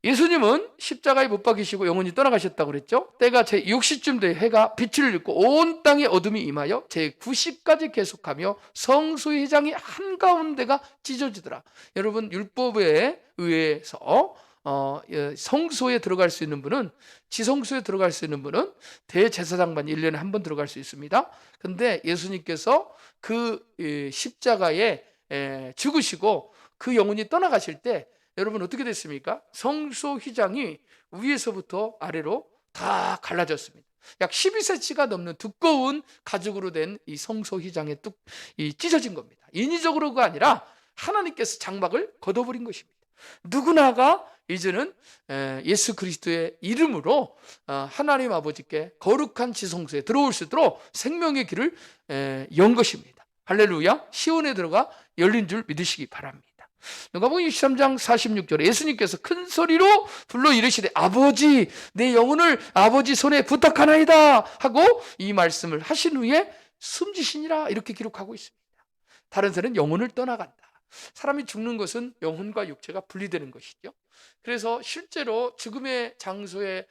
예수님은 십자가에 못 박히시고 영원히 떠나가셨다고 그랬죠. 때가 제60쯤 돼 해가 빛을 잃고 온 땅에 어둠이 임하여 제90까지 계속하며 성소의 회장이 한가운데가 찢어지더라. 여러분, 율법에 의해서 성소에 들어갈 수 있는 분은, 지성소에 들어갈 수 있는 분은 대제사장만 1년에 한 번 들어갈 수 있습니다. 근데 예수님께서 그 십자가에 죽으시고 그 영혼이 떠나가실 때 여러분 어떻게 됐습니까? 성소 휘장이 위에서부터 아래로 다 갈라졌습니다. 약 12cm가 넘는 두꺼운 가죽으로 된 이 성소 휘장에 찢어진 겁니다. 인위적으로가 아니라 하나님께서 장막을 걷어버린 것입니다. 누구나가 이제는 예수 그리스도의 이름으로 하나님 아버지께 거룩한 지성소에 들어올 수 있도록 생명의 길을 연 것입니다. 할렐루야. 시온에 들어가 열린 줄 믿으시기 바랍니다. 누가복음 23장 46절에 예수님께서 큰 소리로 불러 이르시되 아버지 내 영혼을 아버지 손에 부탁하나이다 하고 이 말씀을 하신 후에 숨지시니라 이렇게 기록하고 있습니다. 다른 사람은 영혼을 떠나간다. 사람이 죽는 것은 영혼과 육체가 분리되는 것이죠. 그래서 실제로 죽음의 장소에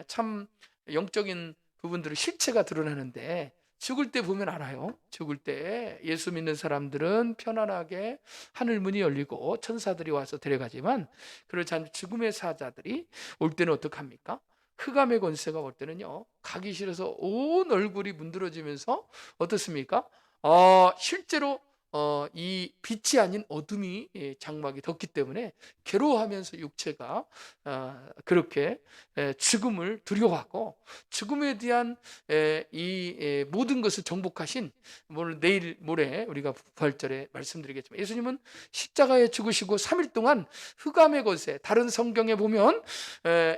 참 영적인 부분들은 실체가 드러나는데 죽을 때 보면 알아요. 죽을 때 예수 믿는 사람들은 편안하게 하늘 문이 열리고 천사들이 와서 데려가지만 그렇지 않은 죽음의 사자들이 올 때는 어떡합니까? 흑암의 권세가 올 때는요, 가기 싫어서 온 얼굴이 문드러지면서 어떻습니까? 실제로 이 빛이 아닌 어둠이 장막이 덮기 때문에 괴로워하면서 육체가 그렇게 죽음을 두려워하고 죽음에 대한 이 모든 것을 정복하신, 내일 모레 우리가 부활절에 말씀드리겠지만 예수님은 십자가에 죽으시고 3일 동안 흑암의 곳에, 다른 성경에 보면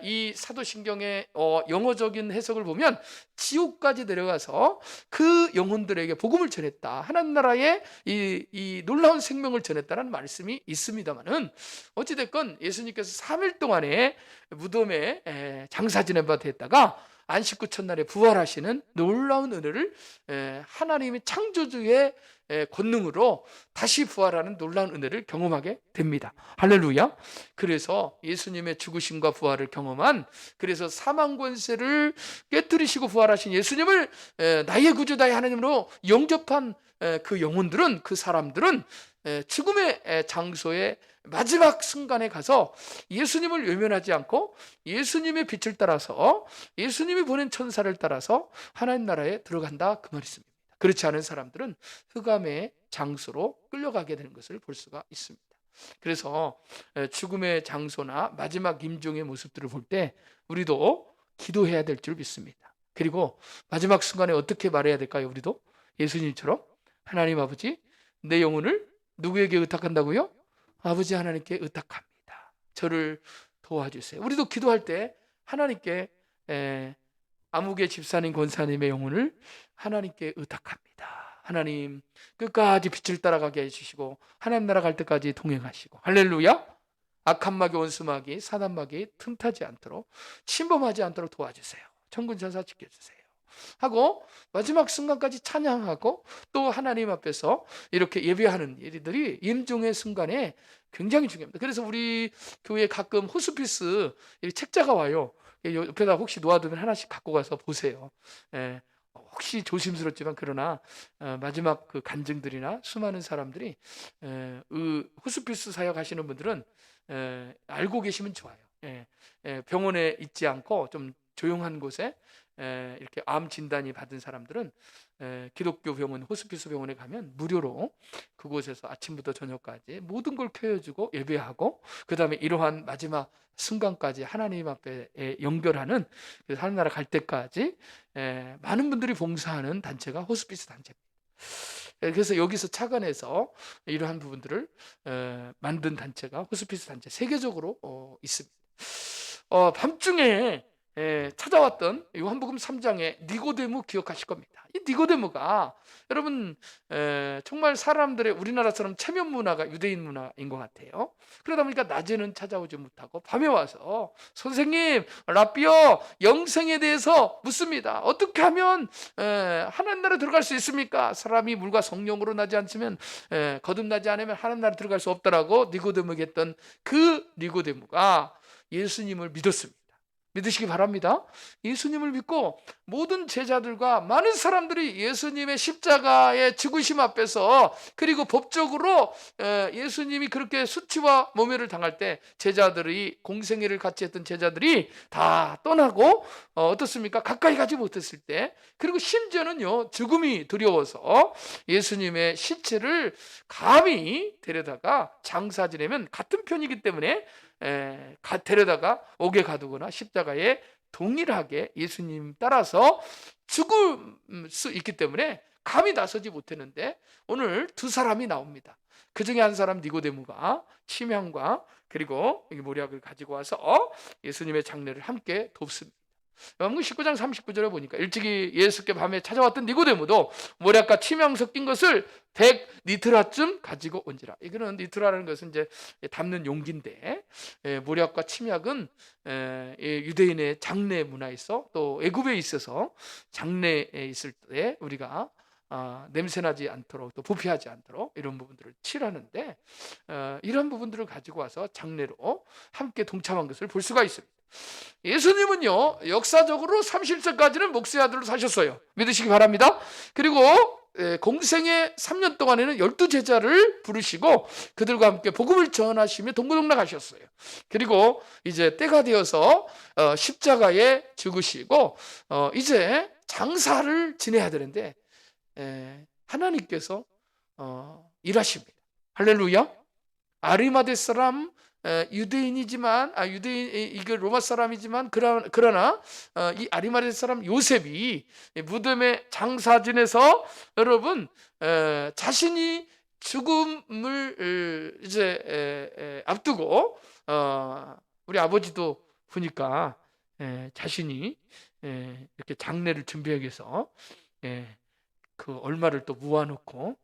이 사도신경의 영어적인 해석을 보면 지옥까지 내려가서 그 영혼들에게 복음을 전했다, 하나님 나라의 이 놀라운 생명을 전했다는 말씀이 있습니다만은 어찌됐건 예수님께서 3일 동안에 무덤에 장사 지낸 바 됐다가 안식구 첫날에 부활하시는 놀라운 은혜를 하나님의 창조주의 권능으로 다시 부활하는 놀라운 은혜를 경험하게 됩니다. 할렐루야. 그래서 예수님의 죽으심과 부활을 경험한, 그래서 사망 권세를 깨뜨리시고 부활하신 예수님을 나의 구주 나의 하나님으로 영접한 그 영혼들은, 그 사람들은 죽음의 장소에 마지막 순간에 가서 예수님을 외면하지 않고 예수님의 빛을 따라서, 예수님이 보낸 천사를 따라서 하나님 나라에 들어간다, 그 말이 있습니다. 그렇지 않은 사람들은 흑암의 장소로 끌려가게 되는 것을 볼 수가 있습니다. 그래서 죽음의 장소나 마지막 임종의 모습들을 볼 때 우리도 기도해야 될 줄 믿습니다. 그리고 마지막 순간에 어떻게 말해야 될까요? 우리도 예수님처럼 하나님 아버지 내 영혼을 누구에게 의탁한다고요? 아버지 하나님께 의탁합니다. 저를 도와주세요. 우리도 기도할 때 하나님께 아무개 집사님 권사님의 영혼을 하나님께 의탁합니다. 하나님 끝까지 빛을 따라가게 해주시고 하나님 나라 갈 때까지 동행하시고, 할렐루야. 악한 마귀 원수마귀 사단마귀 틈타지 않도록, 침범하지 않도록 도와주세요. 천군천사 지켜주세요 하고 마지막 순간까지 찬양하고 또 하나님 앞에서 이렇게 예배하는 일들이 임종의 순간에 굉장히 중요합니다. 그래서 우리 교회에 가끔 호스피스 책자가 와요. 옆에다 혹시 놓아두면 하나씩 갖고 가서 보세요. 혹시 조심스럽지만 그러나 마지막 그 간증들이나 수많은 사람들이 호스피스 사역하시는 분들은 알고 계시면 좋아요. 병원에 있지 않고 좀 조용한 곳에 이렇게 암 진단이 받은 사람들은 기독교 병원, 호스피스 병원에 가면 무료로 그곳에서 아침부터 저녁까지 모든 걸 켜주고 예배하고, 그 다음에 이러한 마지막 순간까지 하나님 앞에 연결하는, 하나님 나라 갈 때까지 많은 분들이 봉사하는 단체가 호스피스 단체입니다. 그래서 여기서 착안해서 이러한 부분들을 만든 단체가 호스피스 단체, 세계적으로 있습니다. 밤중에 찾아왔던 요한복음 3장의 니고데모 기억하실 겁니다. 이 니고데모가 여러분 정말 사람들의 우리나라처럼 체면 문화가 유대인 문화인 것 같아요. 그러다 보니까 낮에는 찾아오지 못하고 밤에 와서 선생님, 라비어, 영생에 대해서 묻습니다. 어떻게 하면 하나님 나라 들어갈 수 있습니까? 사람이 물과 성령으로 나지 않으면 거듭나지 않으면 하나님 나라 들어갈 수 없다라고 니고데모에게 했던 그 니고데모가 예수님을 믿었습니다. 믿으시기 바랍니다. 예수님을 믿고 모든 제자들과 많은 사람들이 예수님의 십자가의 죽으심 앞에서, 그리고 법적으로 예수님이 그렇게 수치와 모멸을 당할 때 제자들이, 공생애를 같이 했던 제자들이 다 떠나고 어떻습니까? 가까이 가지 못했을 때, 그리고 심지어는요 죽음이 두려워서 예수님의 시체를 감히 데려다가 장사 지내면 같은 편이기 때문에 데려다가 옥에 가두거나 십자가에 동일하게 예수님 따라서 죽을 수 있기 때문에 감히 나서지 못했는데, 오늘 두 사람이 나옵니다. 그 중에 한 사람 니고데모가 침향과 그리고 모략을 가지고 와서 예수님의 장례를 함께 돕습니다. 요한복음 19장 39절에 보니까 일찍이 예수께 밤에 찾아왔던 니고데모도 모략과 침향 섞인 것을 100리트라쯤 가지고 온지라. 이거는 리트라라는 것은 이제 담는 용기인데, 모략과 침향은 유대인의 장례 문화에서, 또 애굽에 있어서 장례에 있을 때 우리가 냄새나지 않도록, 또 부패하지 않도록 이런 부분들을 칠하는데, 이런 부분들을 가지고 와서 장례로 함께 동참한 것을 볼 수가 있습니다. 예수님은요 역사적으로 30세까지는 목수의 아들로 사셨어요. 믿으시기 바랍니다. 그리고 공생의 3년 동안에는 12제자를 부르시고 그들과 함께 복음을 전하시며 동고동락하셨어요. 그리고 이제 때가 되어서 십자가에 죽으시고 이제 장사를 지내야 되는데 하나님께서 일하십니다. 할렐루야. 아리마대 사람, 유대인이지만 이게 로마 사람이지만 그러나 이 아리마대 사람 요셉이 무덤에 장사 지내서 여러분 자신이 죽음을 이제 앞두고 우리 아버지도 보니까 자신이 이렇게 장례를 준비하기 위해서 그 얼마를 또 모아놓고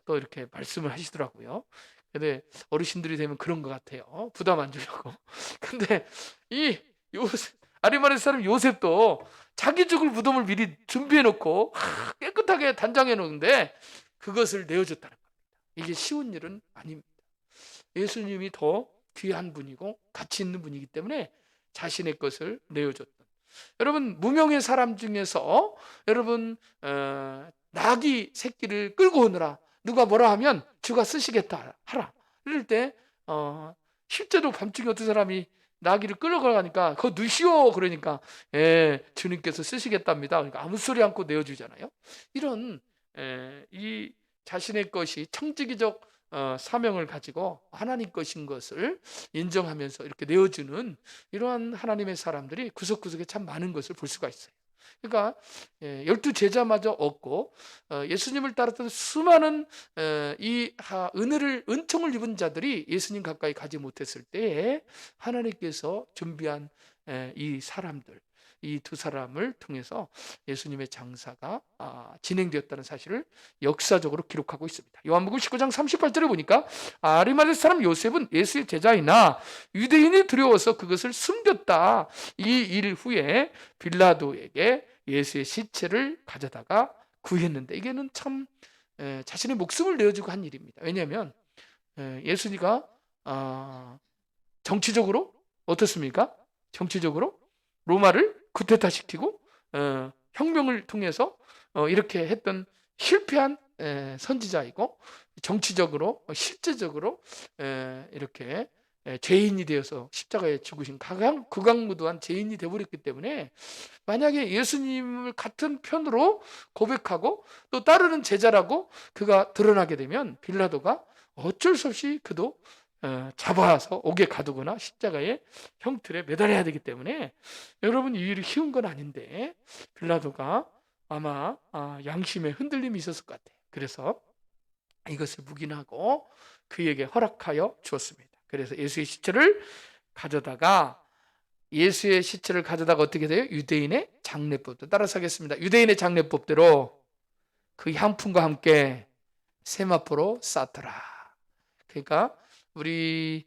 또 이렇게 말씀을 하시더라고요. 근데 어르신들이 되면 그런 것 같아요. 부담 안 주려고. 근데 이 아리마대 사람 요셉도 자기 죽을 무덤을 미리 준비해 놓고 깨끗하게 단장해 놓는데 그것을 내어줬다는 겁니다. 이게 쉬운 일은 아닙니다. 예수님이 더 귀한 분이고 가치 있는 분이기 때문에 자신의 것을 내어줬던, 여러분 무명의 사람 중에서 여러분 나귀 새끼를 끌고 오느라 누가 뭐라 하면 주가 쓰시겠다 하라. 이럴 때 실제로 밤중에 어떤 사람이 나귀를 끌어가니까 그거 누시오 그러니까 주님께서 쓰시겠답니다. 그러니까 아무 소리 않고 내어주잖아요. 이런 이 자신의 것이 청지기적 사명을 가지고 하나님 것인 것을 인정하면서 이렇게 내어주는 이러한 하나님의 사람들이 구석구석에 참 많은 것을 볼 수가 있어요. 그러니까 12제자마저 얻고 예수님을 따랐던 수많은 이 은총을 입은 자들이 예수님 가까이 가지 못했을 때에 하나님께서 준비한 이 사람들, 이 두 사람을 통해서 예수님의 장사가 진행되었다는 사실을 역사적으로 기록하고 있습니다. 요한복음 19장 38절에 보니까 아리마대 사람 요셉은 예수의 제자이나 유대인이 두려워서 그것을 숨겼다. 이 일 후에 빌라도에게 예수의 시체를 가져다가 구했는데, 이게는 참 자신의 목숨을 내어주고 한 일입니다. 왜냐하면 예수님가 정치적으로 어떻습니까? 정치적으로 로마를 쿠데타시키고 혁명을 통해서 이렇게 했던 실패한 선지자이고, 정치적으로 실제적으로 이렇게 죄인이 되어서 십자가에 죽으신 극악무도한 죄인이 되어버렸기 때문에, 만약에 예수님을 같은 편으로 고백하고 또 따르는 제자라고 그가 드러나게 되면 빌라도가 어쩔 수 없이 그도 잡아서 옥에 가두거나 십자가의 형틀에 매달아야 되기 때문에, 여러분 이 일이 쉬운 건 아닌데 빌라도가 아마 양심에 흔들림이 있었을 것 같아요. 그래서 이것을 묵인하고 그에게 허락하여 주었습니다. 그래서 예수의 시체를 가져다가 예수의 시체를 가져다가 어떻게 돼요? 유대인의 장례법도 따라서 하겠습니다. 유대인의 장례법대로 그 향품과 함께 세마포로 쌌더라. 그러니까 우리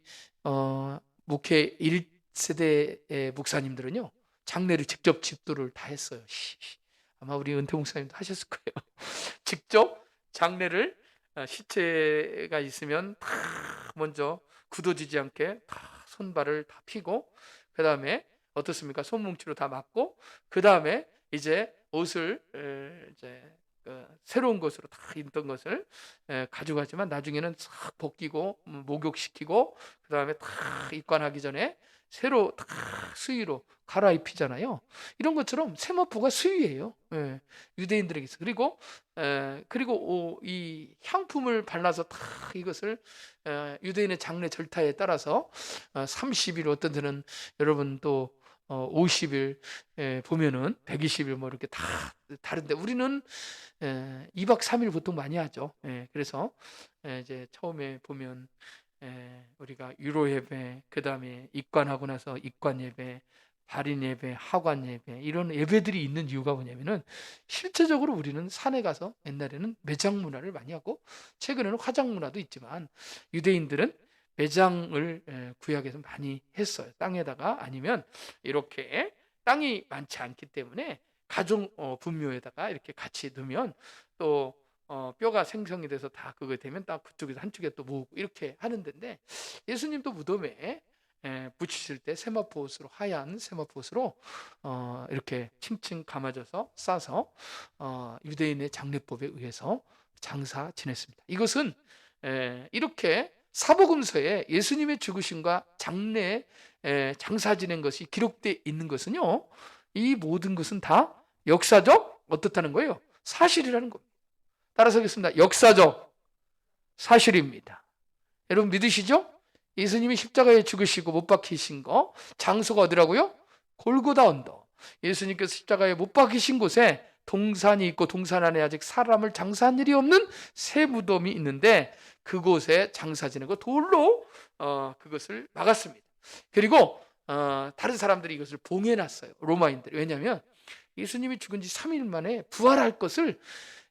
목회 1세대의 목사님들은요, 장례를 직접 집도를 다 했어요. 아마 우리 은퇴 목사님도 하셨을 거예요. 직접 장례를, 시체가 있으면 다 먼저 굳어지지 않게 다 손발을 다 피고, 그 다음에 어떻습니까? 손뭉치로 다 막고, 그 다음에 이제 옷을 이제 새로운 것으로 다 입던 것을 가져가지만 나중에는 싹 벗기고 목욕시키고, 그 다음에 다 입관하기 전에 새로 다 수의로 갈아입히잖아요. 이런 것처럼 세마포가 수의예요. 유대인들에게서. 그리고 이 향품을 발라서 다 이것을 유대인의 장례 절타에 따라서 30일, 어떤 데는 여러분 또 50일, 보면은 120일 뭐 이렇게 다 다른데, 우리는 2박 3일 보통 많이 하죠. 그래서 이제 처음에 보면 우리가 유로 예배, 그 다음에 입관하고 나서 입관 예배, 발인 예배, 하관 예배, 이런 예배들이 있는 이유가 뭐냐면은, 실제적으로 우리는 산에 가서 옛날에는 매장 문화를 많이 하고, 최근에는 화장 문화도 있지만, 유대인들은 매장을 구약에서 많이 했어요. 땅에다가, 아니면 이렇게 땅이 많지 않기 때문에 가정 분묘에다가 이렇게 같이 넣으면 또 뼈가 생성이 돼서 다 그거 되면 딱 그쪽에서 한쪽에 또 모으고 이렇게 하는 데인데, 예수님도 무덤에 붙이실 때 세마포옷으로, 하얀 세마포옷으로 이렇게 층층 감아져서 싸서 유대인의 장례법에 의해서 장사 지냈습니다. 이것은 이렇게 사복음서에 예수님의 죽으심과 장례 장사 지낸 것이 기록되어 있는 것은요, 이 모든 것은 다 역사적 어떻다는 거예요? 사실이라는 겁니다. 따라서 하겠습니다. 역사적 사실입니다. 여러분 믿으시죠? 예수님이 십자가에 죽으시고 못 박히신 거, 장소가 어디라고요? 골고다 언덕. 예수님께서 십자가에 못 박히신 곳에 동산이 있고, 동산 안에 아직 사람을 장사한 일이 없는 새 무덤이 있는데, 그곳에 장사 지내고 돌로 그것을 막았습니다. 그리고 다른 사람들이 이것을 봉해놨어요. 로마인들이. 왜냐하면 예수님이 죽은 지 3일 만에 부활할 것을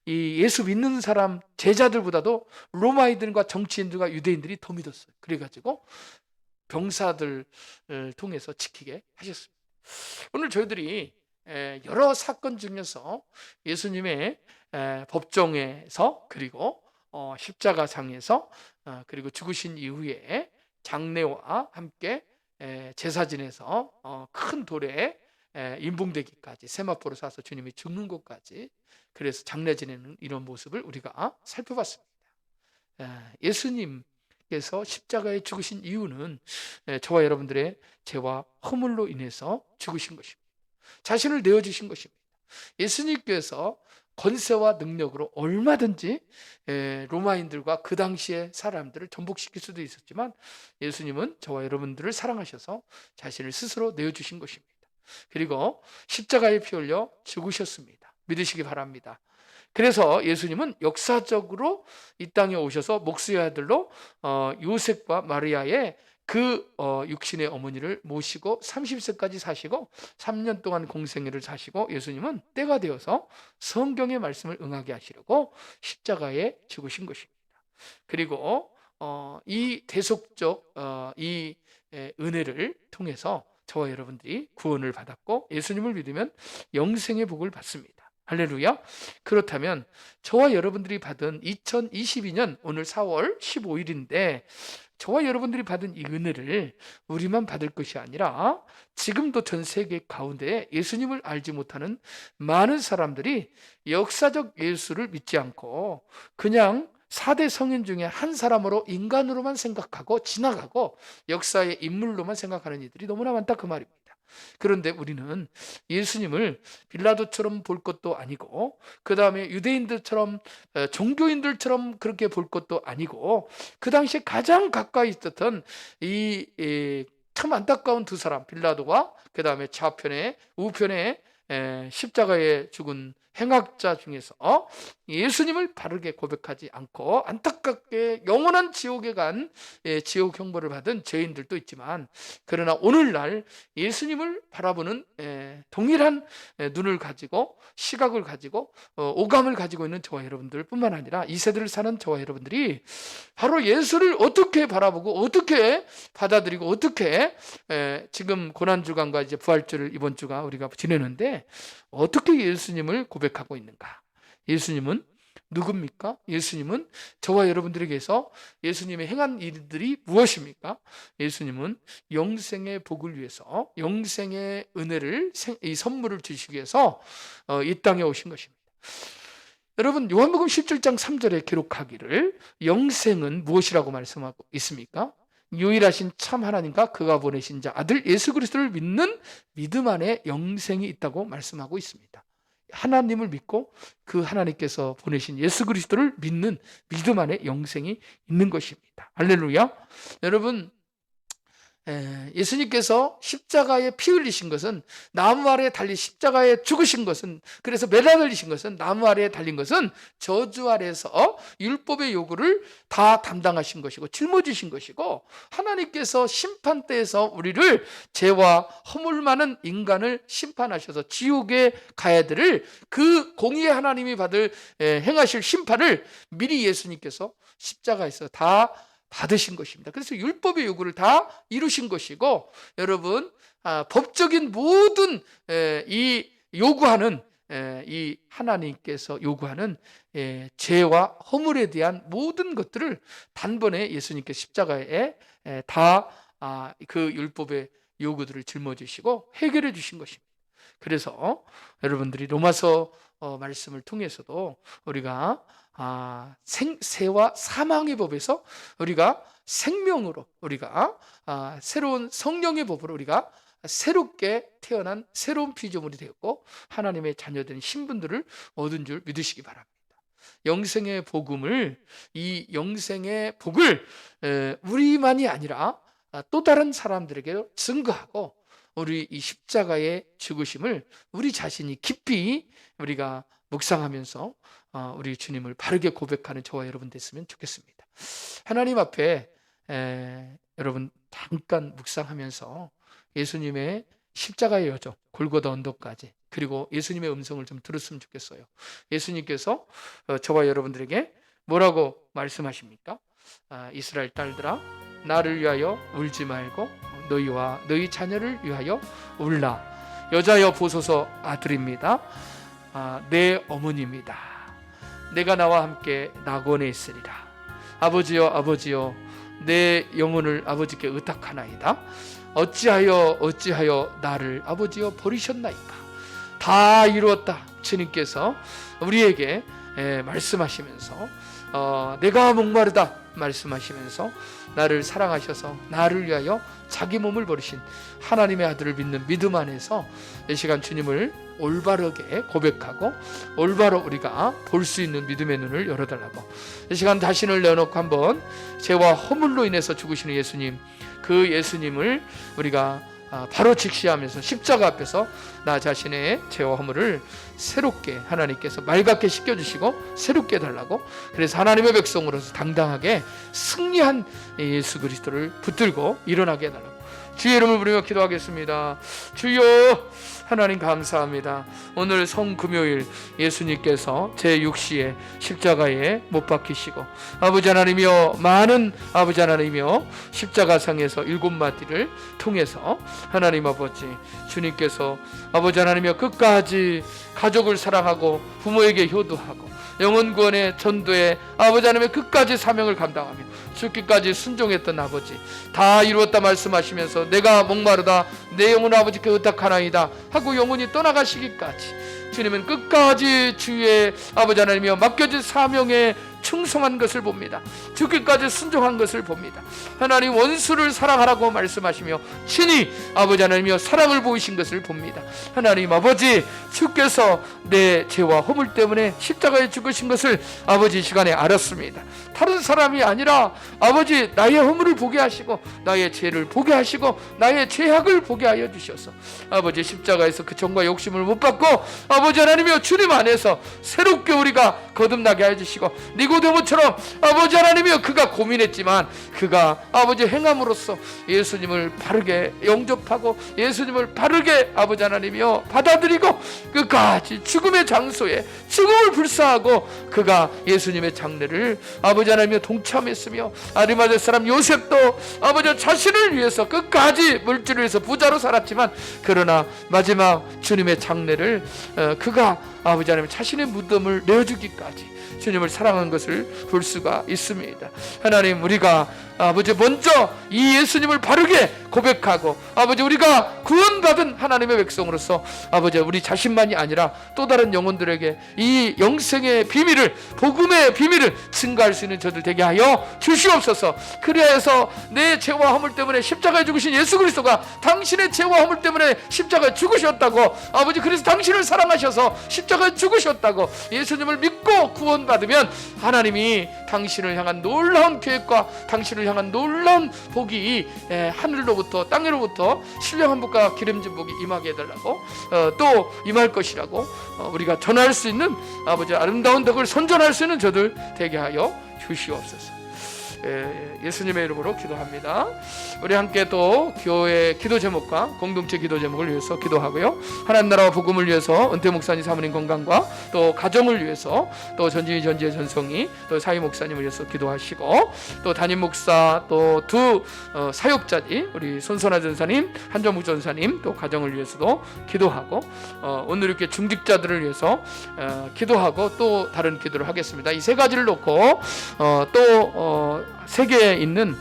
이 예수 믿는 사람 제자들보다도 로마인들과 정치인들과 유대인들이 더 믿었어요. 그래가지고 병사들을 통해서 지키게 하셨습니다. 오늘 저희들이 여러 사건 중에서 예수님의 법정에서, 그리고 십자가상에서, 그리고 죽으신 이후에 장례와 함께 제사 지내서 큰 돌에 인봉되기까지, 세마포로 싸서 주님이 죽는 것까지, 그래서 장례 지내는 이런 모습을 우리가 살펴봤습니다. 예수님께서 십자가에 죽으신 이유는 저와 여러분들의 죄와 허물로 인해서 죽으신 것입니다. 자신을 내어주신 것입니다. 예수님께서 권세와 능력으로 얼마든지 로마인들과 그 당시의 사람들을 전복시킬 수도 있었지만, 예수님은 저와 여러분들을 사랑하셔서 자신을 스스로 내어주신 것입니다. 그리고 십자가에 피 흘려 죽으셨습니다. 믿으시기 바랍니다. 그래서 예수님은 역사적으로 이 땅에 오셔서 목수의 아들로 요셉과 마리아의 그 육신의 어머니를 모시고 30세까지 사시고 3년 동안 공생애를 사시고, 예수님은 때가 되어서 성경의 말씀을 응하게 하시려고 십자가에 죽으신 것입니다. 그리고 이 대속적 이 은혜를 통해서 저와 여러분들이 구원을 받았고, 예수님을 믿으면 영생의 복을 받습니다. 할렐루야. 그렇다면 저와 여러분들이 받은 2022년 오늘 4월 15일인데, 저와 여러분들이 받은 이 은혜를 우리만 받을 것이 아니라, 지금도 전 세계 가운데 예수님을 알지 못하는 많은 사람들이 역사적 예수를 믿지 않고 그냥 4대 성인 중에 한 사람으로, 인간으로만 생각하고 지나가고 역사의 인물로만 생각하는 이들이 너무나 많다, 그 말입니다. 그런데 우리는 예수님을 빌라도처럼 볼 것도 아니고, 그 다음에 유대인들처럼 종교인들처럼 그렇게 볼 것도 아니고, 그 당시에 가장 가까이 있었던 이 참 안타까운 두 사람, 빌라도와 그 다음에 좌편에 우편에 십자가에 죽은 행악자 중에서 예수님을 바르게 고백하지 않고 안타깝게 영원한 지옥에 간 지옥 형벌을 받은 죄인들도 있지만, 그러나 오늘날 예수님을 바라보는 동일한 눈을 가지고 시각을 가지고 오감을 가지고 있는 저와 여러분들 뿐만 아니라 이 세대를 사는 저와 여러분들이 바로 예수를 어떻게 바라보고 어떻게 받아들이고 어떻게 지금 고난주간과 이제 부활주를 이번 주가 우리가 지내는데 어떻게 예수님을 고백하고 있는가? 예수님은 누굽니까? 예수님은 저와 여러분들에게서 예수님의 행한 일들이 무엇입니까? 예수님은 영생의 복을 위해서, 영생의 은혜를, 이 선물을 주시기 위해서 이 땅에 오신 것입니다. 여러분, 요한복음 17장 3절에 기록하기를 영생은 무엇이라고 말씀하고 있습니까? 유일하신 참 하나님과 그가 보내신 자 아들 예수 그리스도를 믿는 믿음 안에 영생이 있다고 말씀하고 있습니다. 하나님을 믿고 그 하나님께서 보내신 예수 그리스도를 믿는 믿음 안에 영생이 있는 것입니다. 할렐루야. 여러분, 예수님께서 십자가에 피 흘리신 것은, 나무 아래에 달린 십자가에 죽으신 것은, 그래서 매달리신 것은, 나무 아래에 달린 것은 저주 아래에서 율법의 요구를 다 담당하신 것이고 짊어지신 것이고, 하나님께서 심판대에서 우리를, 죄와 허물 많은 인간을 심판하셔서 지옥에 가야 될 그 공의의 하나님이 받을 행하실 심판을 미리 예수님께서 십자가에서 다 받으신 것입니다. 그래서 율법의 요구를 다 이루신 것이고, 여러분, 법적인 모든 이 요구하는 이 하나님께서 요구하는 죄와 허물에 대한 모든 것들을 단번에 예수님께 십자가에 다 그 율법의 요구들을 짊어지시고 해결해 주신 것입니다. 그래서 여러분들이 로마서 말씀을 통해서도 우리가 생와 사망의 법에서 우리가 생명으로, 우리가 새로운 성령의 법으로 우리가 새롭게 태어난 새로운 피조물이 되었고 하나님의 자녀된 신분들을 얻은 줄 믿으시기 바랍니다. 영생의 복음을, 이 영생의 복을 우리만이 아니라 또 다른 사람들에게 증거하고, 우리 이 십자가의 죽으심을 우리 자신이 깊이 우리가 묵상하면서 우리 주님을 바르게 고백하는 저와 여러분 됐으면 좋겠습니다. 하나님 앞에 여러분 잠깐 묵상하면서 예수님의 십자가의 여정, 골고다 언덕까지, 그리고 예수님의 음성을 좀 들었으면 좋겠어요. 예수님께서 저와 여러분들에게 뭐라고 말씀하십니까? 이스라엘 딸들아, 나를 위하여 울지 말고 너희와 너희 자녀를 위하여 울라. 여자여 보소서, 아들입니다. 내 어머니입니다. 내가 나와 함께 낙원에 있으리라. 아버지여, 아버지여, 내 영혼을 아버지께 의탁하나이다. 어찌하여 나를 아버지여 버리셨나이까. 다 이루었다. 주님께서 우리에게 말씀하시면서 내가 목마르다 말씀하시면서 나를 사랑하셔서 나를 위하여 자기 몸을 버리신 하나님의 아들을 믿는 믿음 안에서 이 시간 주님을 올바르게 고백하고 올바로 우리가 볼 수 있는 믿음의 눈을 열어달라고, 이 시간 자신을 내어놓고 한번 죄와 허물로 인해서 죽으시는 예수님, 그 예수님을 우리가 바로 직시하면서 십자가 앞에서 나 자신의 죄와 허물을 새롭게 하나님께서 맑게 씻겨주시고 새롭게 해달라고, 그래서 하나님의 백성으로서 당당하게 승리한 예수 그리스도를 붙들고 일어나게 해달라고 주의 이름을 부르며 기도하겠습니다. 주여, 하나님 감사합니다. 오늘 성금요일 예수님께서 제6시에 십자가에 못 박히시고 아버지 하나님이여, 많은 아버지 하나님이여 십자가상에서 7마디를 통해서 하나님 아버지 주님께서 아버지 하나님이여 끝까지 가족을 사랑하고 부모에게 효도하고 영혼구원의 전도에 아버지 하나님의 끝까지 사명을 감당하며 죽기까지 순종했던 아버지, 다 이루었다 말씀하시면서 내가 목마르다 내 영혼 아버지께 의탁하나이다 하고 영혼이 떠나가시기까지 주님은 끝까지 주의 아버지 하나님이여 맡겨진 사명에 충성한 것을 봅니다. 죽기까지 순종한 것을 봅니다. 하나님 원수를 사랑하라고 말씀하시며 친히 아버지 하나님이여 사랑을 보이신 것을 봅니다. 하나님 아버지, 주께서 내 죄와 허물 때문에 십자가에 죽으신 것을 아버지 시간에 알았습니다. 다른 사람이 아니라 아버지 나의 허물을 보게 하시고 나의 죄를 보게 하시고 나의 죄악을 보게 하여 주셔서 아버지 십자가에서 그 정과 욕심을 못 받고 아버지 하나님이여 주님 안에서 새롭게 우리가 거듭나게 하여 주시고 니고데모처럼 아버지 하나님이여 그가 고민했지만 그가 아버지 행함으로써 예수님을 바르게 영접하고 예수님을 바르게 아버지 하나님이여 받아들이고 끝까지 죽음의 장소에 죽음을 불사하고 그가 예수님의 장례를 아버지 하나님이여 동참했으며 아리마대 사람 요셉도 아버지 자신을 위해서 끝까지 물질을 위해서 부자로 살았지만 그러나 마지막 주님의 장례를 그가 아버지 하나님 자신의 무덤을 내어주기까지 주님을 사랑한 것을 볼 수가 있습니다. 하나님 우리가 아버지 먼저 이 예수님을 바르게 고백하고 아버지 우리가 구원받은 하나님의 백성으로서 아버지 우리 자신만이 아니라 또 다른 영혼들에게 이 영생의 비밀을 복음의 비밀을 증가할 수 있는 저들 되게 하여 주시옵소서. 그리하여서 내 죄와 허물 때문에 십자가에 죽으신 예수 그리스도가 당신의 죄와 허물 때문에 십자가에 죽으셨다고 아버지 그래서 당신을 사랑하셔서 십자가에 죽으셨다고 예수님을 믿고 구원받으면 하나님이 당신을 향한 놀라운 계획과 당신을 향한 놀라운 복이 하늘로부터 땅으로부터 신령한 복과 기름진 복이 임하게 해달라고 또 임할 것이라고 우리가 전할 수 있는 아버지 아름다운 덕을 선전할 수 있는 저들 되게 하여 주시옵소서. 예수님의 이름으로 기도합니다. 우리 함께 또 교회 기도 제목과 공동체 기도 제목을 위해서 기도하고요. 하나님 나라와 복음을 위해서 은퇴 목사님 사모님 건강과 또 가정을 위해서 또 전진희 전지의 전성이 또 사위 목사님을 위해서 기도하시고 또 담임 목사 또 두 사역자님 우리 손선아 전사님 한정무 전사님 또 가정을 위해서도 기도하고 오늘 이렇게 중직자들을 위해서 기도하고 또 다른 기도를 하겠습니다. 이 세 가지를 놓고 또 세계에 있는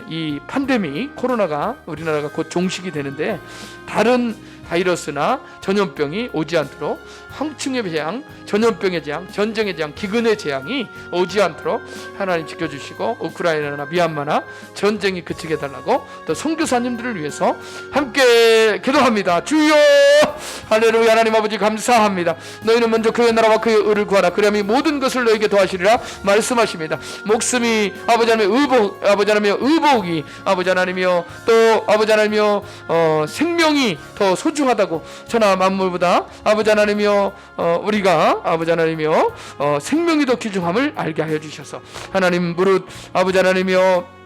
이 팬데믹 코로나가 우리나라가 곧 종식이 되는데 다른 바이러스나 전염병이 오지 않도록 황충의 재앙, 전염병의 재앙, 전쟁의 재앙, 기근의 재앙이 오지 않도록 하나님 지켜주시고 우크라이나나 미얀마나 전쟁이 그치게 해달라고 또 선교사님들을 위해서 함께 기도합니다. 주여 할렐루야. 하나님 아버지 감사합니다. 너희는 먼저 그의 나라와 그의 의를 구하라. 그리하면 이 모든 것을 너에게 더하시리라 말씀하십니다. 목숨이 아버지 하나님의 의복, 아버지 하나님의 의복이 아버지 하나님이여 또 아버지 하나님이여 생명이 더 소중하다고 천하 만물보다 아버지 하나님이여 우리가 아버지 하나님이여 생명이 더 귀중함을 알게 하여 주셔서 하나님 무릇 아버지 하나님이여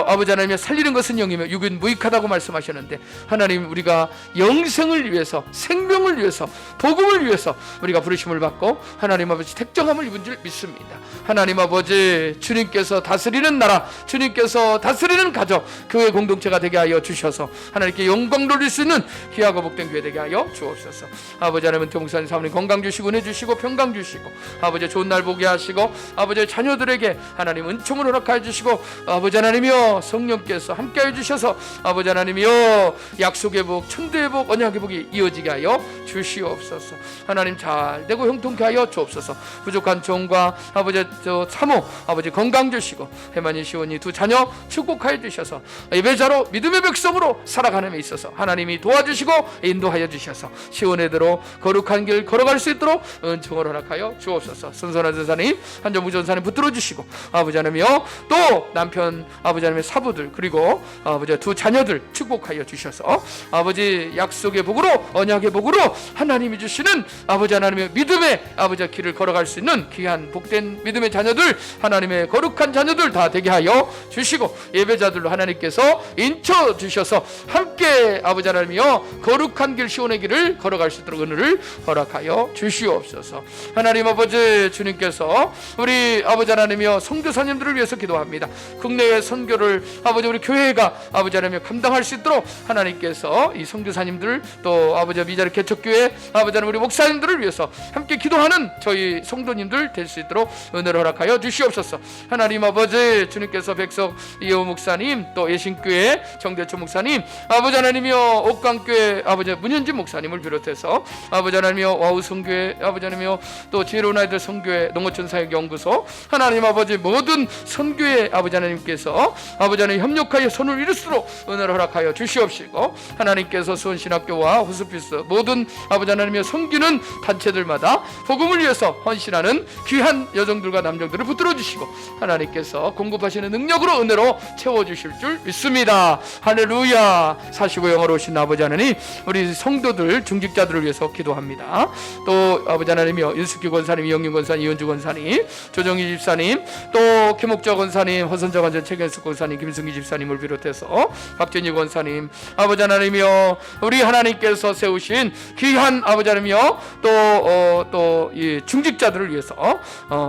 아버지 하나님이 살리는 것은 영이며 육은 무익하다고 말씀하셨는데 하나님 우리가 영생을 위해서 생명을 위해서 복음을 위해서 우리가 부르심을 받고 하나님 아버지 택정함을 입은 줄 믿습니다. 하나님 아버지 주님께서 다스리는 나라 주님께서 다스리는 가족 교회 공동체가 되게 하여 주셔서 하나님께 영광 돌릴 수 있는 귀하고 복된 교회 되게 하여 주옵소서. 아버지 하나님 동사님 사모님 건강 주시고 은혜 주시고 평강 주시고 아버지 좋은 날 보게 하시고 아버지 자녀들에게 하나님 은총을 허락하여 주시고 아버지 하나님 성령께서 함께해 주셔서 아버지 하나님이여 약속의 복 천대의 복 언약의 복이 이어지게 하여 주시옵소서. 하나님 잘 되고 형통케 하여 주옵소서. 부족한 종과 아버지 사모 아버지 건강 주시고 해만이 시온이 두 자녀 축복하여 주셔서 예배자로 믿음의 백성으로 살아가는 데 있어서 하나님이 도와주시고 인도하여 주셔서 시온의 대로 거룩한 길 걸어갈 수 있도록 은총을 허락하여 주옵소서. 선선한 전사님 한정무 전사님 붙들어 주시고 아버지 하나님이여 또 남편 아버지 하나님의 사부들 그리고 아버지 두 자녀들 축복하여 주셔서 아버지 약속의 복으로 언약의 복으로 하나님이 주시는 아버지 하나님의 믿음의 아버지 길을 걸어갈 수 있는 귀한 복된 믿음의 자녀들 하나님의 거룩한 자녀들 다 되게 하여 주시고 예배자들로 하나님께서 인쳐 주셔서 함께 아버지 하나님이여 거룩한 길 시온의 길을 걸어갈 수 있도록 은혜를 허락하여 주시옵소서. 하나님 아버지 주님께서 우리 아버지 하나님이여 선교사님들을 위해서 기도합니다. 국내외 선교를 아버지 우리 교회가 아버지 하나님 감당할 수 있도록 하나님께서 이 선교사님들 또 아버지 미자리 개척교회 아버지 하나님 우리 목사님들을 위해서 함께 기도하는 저희 성도님들 될 수 있도록 은혜를 허락하여 주시옵소서. 하나님 아버지 주님께서 백석 이호 목사님 또 예신교회 정대초 목사님 아버지 하나님이여 옥강교회 아버지 문현진 목사님을 비롯해서 아버지 하나님이여 와우 성교회 아버지 하나님이여 또 지혜로운 아이들 성교회 농어촌 사역연구소 하나님 아버지 모든 선교회 아버지 하나님께서 아버지 하나님 협력하여 손을 이룰수록 은혜를 허락하여 주시옵시고 하나님께서 수원신학교와 호스피스 모든 아버지 하나님이여 섬기는 단체들마다 복음을 위해서 헌신하는 귀한 여성들과 남성들을 붙들어 주시고 하나님께서 공급하시는 능력으로 은혜로 채워주실 줄 믿습니다. 할렐루야. 사시고 영화로우신 아버지 하나님 우리 성도들 중직자들을 위해서 기도합니다. 또 아버지 하나님이여 윤숙기 권사님 이영윤 권사님 이현주 권사님 조정희 집사님 또 김옥자 권사님 허선정 관전 최경숙 권사님 김승기 집사님을 비롯해서 박진희 권사님 아버지 하나님이여 우리 하나님께서 세우신 귀한 아버지 하나님이여 또 이 중직자들을 위해서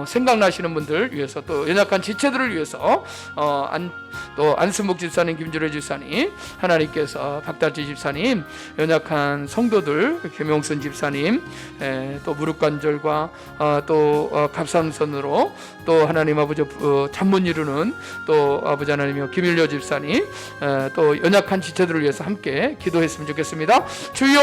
생각나시는 분들 위해서 또 연약한 지체들을 위해서 또 안순복 집사님 김주래 집사님 하나님께서 박달지 집사님 연약한 성도들 김용순 집사님 또 무릎관절과 또 갑상선으로 또 하나님 아버지 잠 못 이루는 또 아버지 하나님이여 김일려 집사님 또 연약한 지체들을 위해서 함께 기도했으면 좋겠습니다. 주여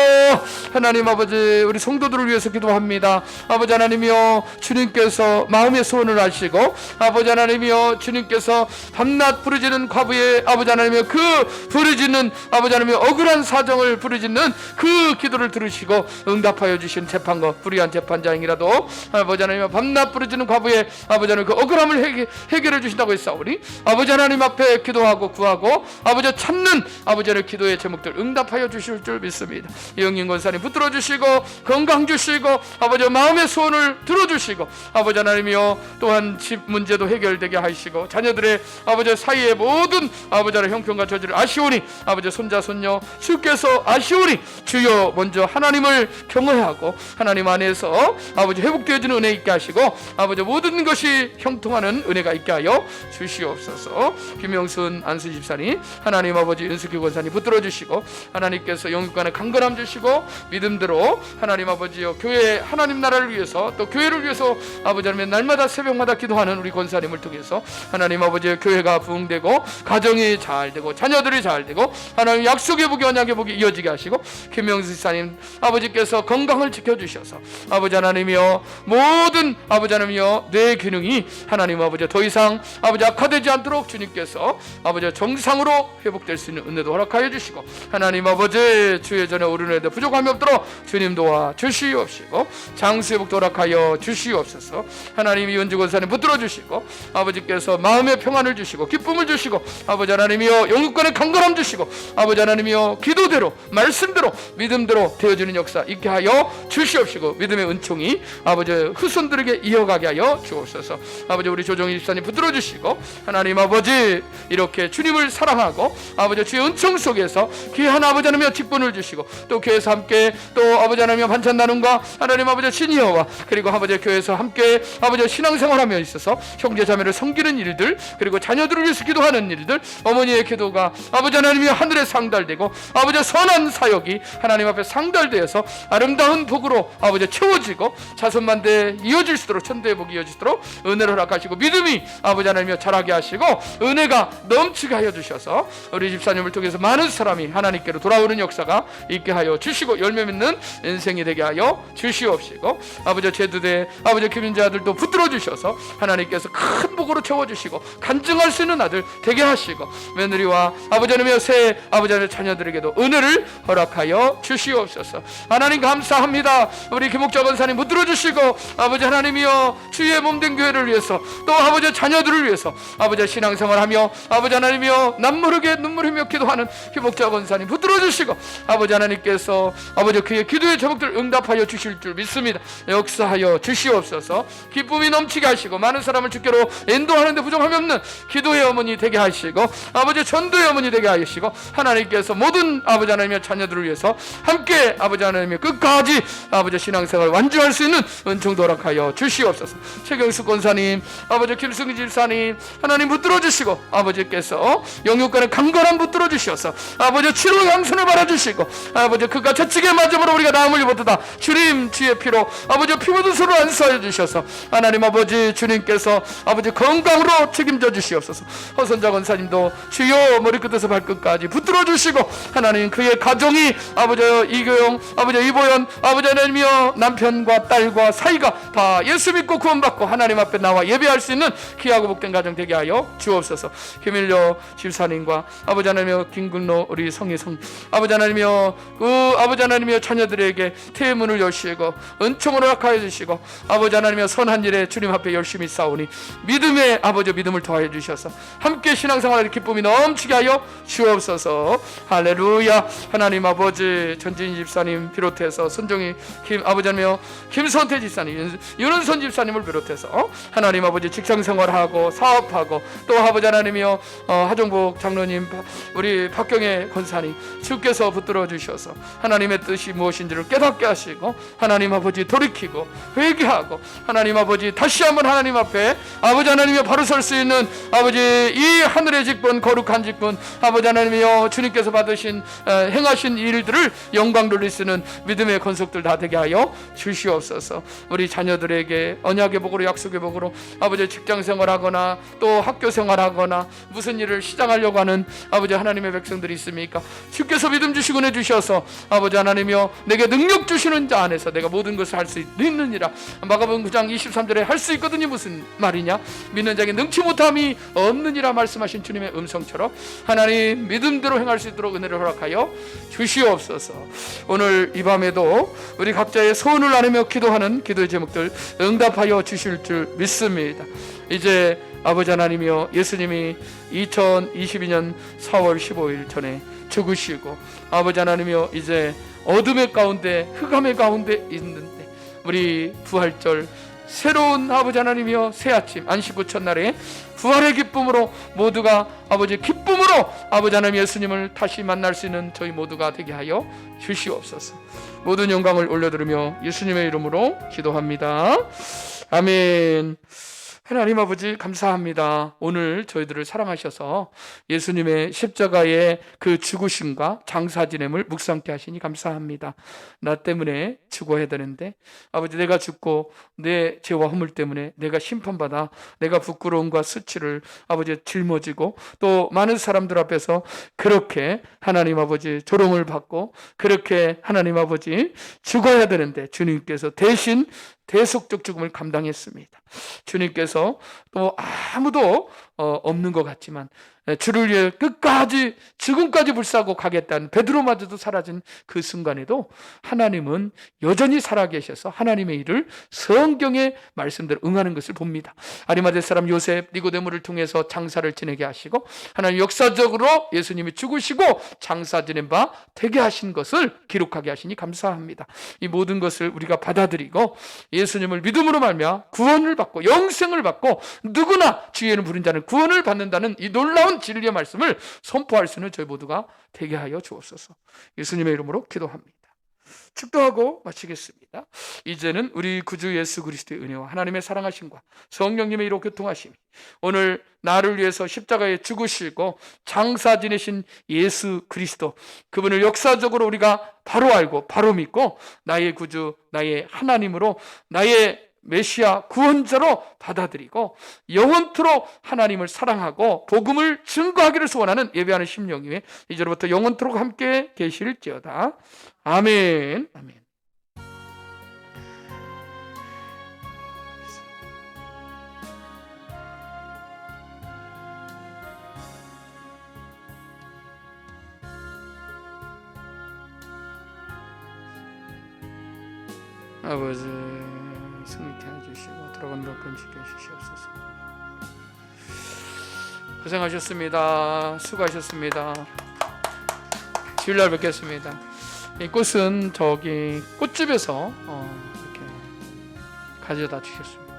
하나님 아버지 우리 성도들을 위해서 기도합니다. 아버지 하나님이여 주님께서 마음의 소원을 아시고 아버지 하나님이여 주님께서 밤낮 부르짖는 과부의 아버지 하나님이여 그 부르짖는 아버지 하나님이여 억울한 사정을 부르짖는 그 기도를 들으시고 응답하여 주신 재판관 불의한 재판장이라도 아버지 하나님이여 밤낮 부르짖는 과부의 아버지 하나님 그 억울함을 해결해 주신다고 했사오니 아버지 하나님 앞에 기도하고 구하고 아버지 참는 아버지 하나님 기도의 제목들 응답하여 주실 줄 믿습니다. 이영인 권사님 붙들어 주시고 건강 주시고 아버지 마음의 소원을 들어주시고 아버지 하나님이여 또한 집 문제도 해결되게 하시고 자녀들의 아버지 사이의 모든 아버지 하나님 형편과 저지를 아시오니 아버지 손자 손녀 주께서 아시오니 주여 먼저 하나님을 경외하고 하나님 안에서 아버지 회복되어지는 은혜 있게 하시고 아버지 모든 것이 형통하는 은혜가 있게 하여 주시옵소서. 김영순 안수 집사님 하나님 아버지 윤숙기 권사님 붙들어 주시고 하나님께서 영육간에 강건함 주시고 믿음대로 하나님 아버지여 교회 하나님 나라를 위해서 또 교회를 위해서 아버지 하나님 날마다 새벽마다 기도하는 우리 권사님을 통해서 하나님 아버지의 교회가 부흥되고 가정이 잘되고 자녀들이 잘되고 하나님 약속의 복이 언약의 복이 이어지게 하시고 김영수 집사님 아버지께서 건강을 지켜주셔서 아버지 하나님이여 모든 아버지 하나님이여 뇌 기능이 하나님 아버지 더 이상 아버지 악화되지 않도록 주님께서 아버지 정상으로 회복될 수 있는 은혜도 허락하여 주시고 하나님 아버지 주의 전에 오르내도 부족함이 없도록 주님 도와 주시옵시고 장수 회복도 허락하여 주시옵소서. 하나님 이은주 권사님 붙들어 주시고 아버지께서 마음의 평안을 주시고 기쁨을 주시고 아버지 하나님이여 영육간의 강건함 주시고 아버지 하나님이여 기도대로 말씀대로 믿음대로 되어지는 역사 있게 하여 주시옵시고 믿음의 은총이 아버지 후손들에게 이어가게 하여 주옵소서. 아버지 우리 조정희 집사님 붙들어 주시고 하나님 아버지 이렇게 주님을 사랑하고 아버지 주의 은총 속에서 귀한 아버지 하나님이여 직분을 주시고 또 교회에서 함께 또 아버지 하나님이여 반찬 나눔과 하나님 아버지 시니어와 그리고 아버지 교회에서 함께 아버지 신앙생활하며 있어서 형제 자매를 섬기는 일들 그리고 자녀들을 위해서 기도하는 일들 어머니의 기도가 아버지 하나님이여 하늘에 상달되고 아버지 선한 사역이 하나님 앞에 상달되어서 아름다운 복으로 아버지 채워지고 자손만대 이어질 수 있도록 천대의 복이 이어질 수 있도록 은혜를 허락하시고 믿음이 아버지 하나님이여 자라게 하시고 은혜가 넘치게 하여 주셔서 우리 집사님을 통해서 많은 사람이 하나님께로 돌아오는 역사가 있게 하여 주시고 열매 맺는 인생이 되게 하여 주시옵시고 아버지 제두대 아버지 김인재 아들도 붙들어 주셔서 하나님께서 큰 복으로 채워주시고 간증할 수 있는 아들 되게 하시고 며느리와 아버지 하나님의 새 아버지 하나님의 자녀들에게도 은혜를 허락하여 주시옵소서. 하나님 감사합니다. 우리 김옥자 권사님 붙들어 주시고 아버지 하나님이여 주의 몸된 교회를 위해서 또 아버지 자녀들을 위해서 아버지 신앙생활하며 아버지 하나님이여 남모르게 눈물 흘며 기도하는 김옥자 권사님 붙들어 주시고 아버지 하나님께서 아버지 그의 기도의 제목들 응답하여 주실 줄 믿습니다. 역사하여 주시옵소서. 기쁨이 넘치게 하시고 많은 사람을 주께로 인도하는데 부족함이 없는 기도의 어머니 되게 하시고 아버지 전도의 어머니 되게 하시고 하나님께서 모든 아버지 하나님의 자녀들을 위해서 함께 아버지 하나님의 끝까지 아버지 신앙생활 완주할 수 있는 은총도 허락하여 주시옵소서. 최경수 권사님 아버지 김승기 집사님 하나님 붙들어 주시고 주시고 아버지께서 영육간의 강건함 붙들어 주시어서 아버지 치료 양손을 받아주시고 아버지 그가 저측의 맞음으로 우리가 나음을 입었다 주님 주의 피로 아버지 피 묻은 손을 안수하여 주셔서 하나님 아버지 주님께서 아버지 건강으로 책임져 주시옵소서. 허선자 권사님도 주여 머리끝에서 발끝까지 붙들어 주시고 하나님 그의 가정이 아버지 이교영 아버지 이보연 아버지 하나님이여 남편과 딸과 사이가 다 예수 믿고 구원받고 하나님 앞에 나와 예배할 수 있는 귀하고 복된 가정 되게 하여 주옵소서. 김일려 집사님과 아버지 하나님이여 김근로 우리 성희성 아버지 하나님이여 그 아버지 하나님이여 자녀들에게 태문을 여시고 은총으로 허락하여 주시고 아버지 하나님이여 선한 일에 주님 앞에 열심히 싸우니 믿음의 아버지 믿음을 더하여 주셔서 함께 신앙생활의 기쁨이 넘치게 하여 주옵소서. 할렐루야. 하나님 아버지 전진 집사님 비롯해서 손종희 김 아버지 하나님이여 김선태 집사님 윤은선 집사님을 비롯해서 하나님 아버지 직장생활하고 사업하고 또 아버지 하나님이여 하종복 장로님 우리 박경애 권사님 주께서 붙들어 주셔서 하나님의 뜻이 무엇인지를 깨닫게 하시고 하나님 아버지 돌이키고 회개하고 하나님 아버지 다시 한번 하나님 앞에 아버지 하나님이여 바로 설 수 있는 아버지 이 하늘의 직분 거룩한 직분 아버지 하나님이여 주님께서 받으신 행하신 일들을 영광 돌릴 수 있는 믿음의 건석들 다 되게 하여 주시옵소서. 우리 자녀들에게 언약의 복으로 약속의 복으로 아버지 직장생활하거나 또 학교생활하거나 무슨 일을 시작하려고 하는 아버지 하나님의 백성들이 있습니까? 주께서 믿음 주시고 내주셔서 아버지 하나님이여 내게 능력 주시는 자 안에서 내가 모든 것을 할 수 있느니라. 마가복음 9장 23절에 할 수 있거든요. 무슨 말이냐? 믿는 자에게 능치 못함이 없느니라 말씀하신 주님의 음성처럼 하나님 믿음대로 행할 수 있도록 은혜를 허락하여 주시옵소서. 오늘 이 밤에도 우리 각자의 소원을 나누며 기도하는 기도의 제목들 응답하여 주실 줄 믿습니다. 이제 아버지 하나님이여 예수님이 2022년 4월 15일 전에 죽으시고 아버지 하나님이여 이제 어둠의 가운데 흑암의 가운데 있는데 우리 부활절 새로운 아버지 하나님이여 새 아침 안식구 첫날에 부활의 기쁨으로 모두가 아버지 기쁨으로 아버지 하나님 예수님을 다시 만날 수 있는 저희 모두가 되게 하여 주시옵소서. 모든 영광을 올려드리며 예수님의 이름으로 기도합니다. 아멘. 하나님 아버지 감사합니다. 오늘 저희들을 사랑하셔서 예수님의 십자가의 그 죽으심과 장사 지냄을 묵상케 하시니 감사합니다. 나 때문에 죽어야 되는데 아버지 내가 죽고 내 죄와 허물 때문에 내가 심판받아 내가 부끄러움과 수치를 아버지 짊어지고 또 많은 사람들 앞에서 그렇게 하나님 아버지 조롱을 받고 그렇게 하나님 아버지 죽어야 되는데 주님께서 대신 대속적 죽음을 감당했습니다. 주님께서 또 아무도 없는 것 같지만 주를 위해 끝까지 죽음까지 불사하고 가겠다는 베드로마저도 사라진 그 순간에도 하나님은 여전히 살아계셔서 하나님의 일을 성경의 말씀대로 응하는 것을 봅니다. 아리마대 사람 요셉 니고데모를 통해서 장사를 지내게 하시고 하나님 역사적으로 예수님이 죽으시고 장사 지낸 바 되게 하신 것을 기록하게 하시니 감사합니다. 이 모든 것을 우리가 받아들이고 예수님을 믿음으로 말미암아 구원을 받고 영생을 받고 누구나 주의 이름 부른 자는 구원을 받는다는 이 놀라운 진리의 말씀을 선포할 수 있는 저희 모두가 되게 하여 주옵소서. 예수님의 이름으로 기도합니다. 축도하고 마치겠습니다. 이제는 우리 구주 예수 그리스도의 은혜와 하나님의 사랑하심과 성령님의 이로 교통하심이 오늘 나를 위해서 십자가에 죽으시고 장사 지내신 예수 그리스도 그분을 역사적으로 우리가 바로 알고 바로 믿고 나의 구주 나의 하나님으로 나의 메시아 구원자로 받아들이고 영원토록 하나님을 사랑하고 복음을 증거하기를 소원하는 예배하는 심령 위에 이제로부터 영원토록 함께 계실지어다. 아멘. 아멘. 아버지 승리케 해주시고 돌아가는 덕분 지켜주시옵소서. 고생하셨습니다. 수고하셨습니다. 주일날 뵙겠습니다. 이 꽃은 저기 꽃집에서 이렇게 가져다 주셨습니다.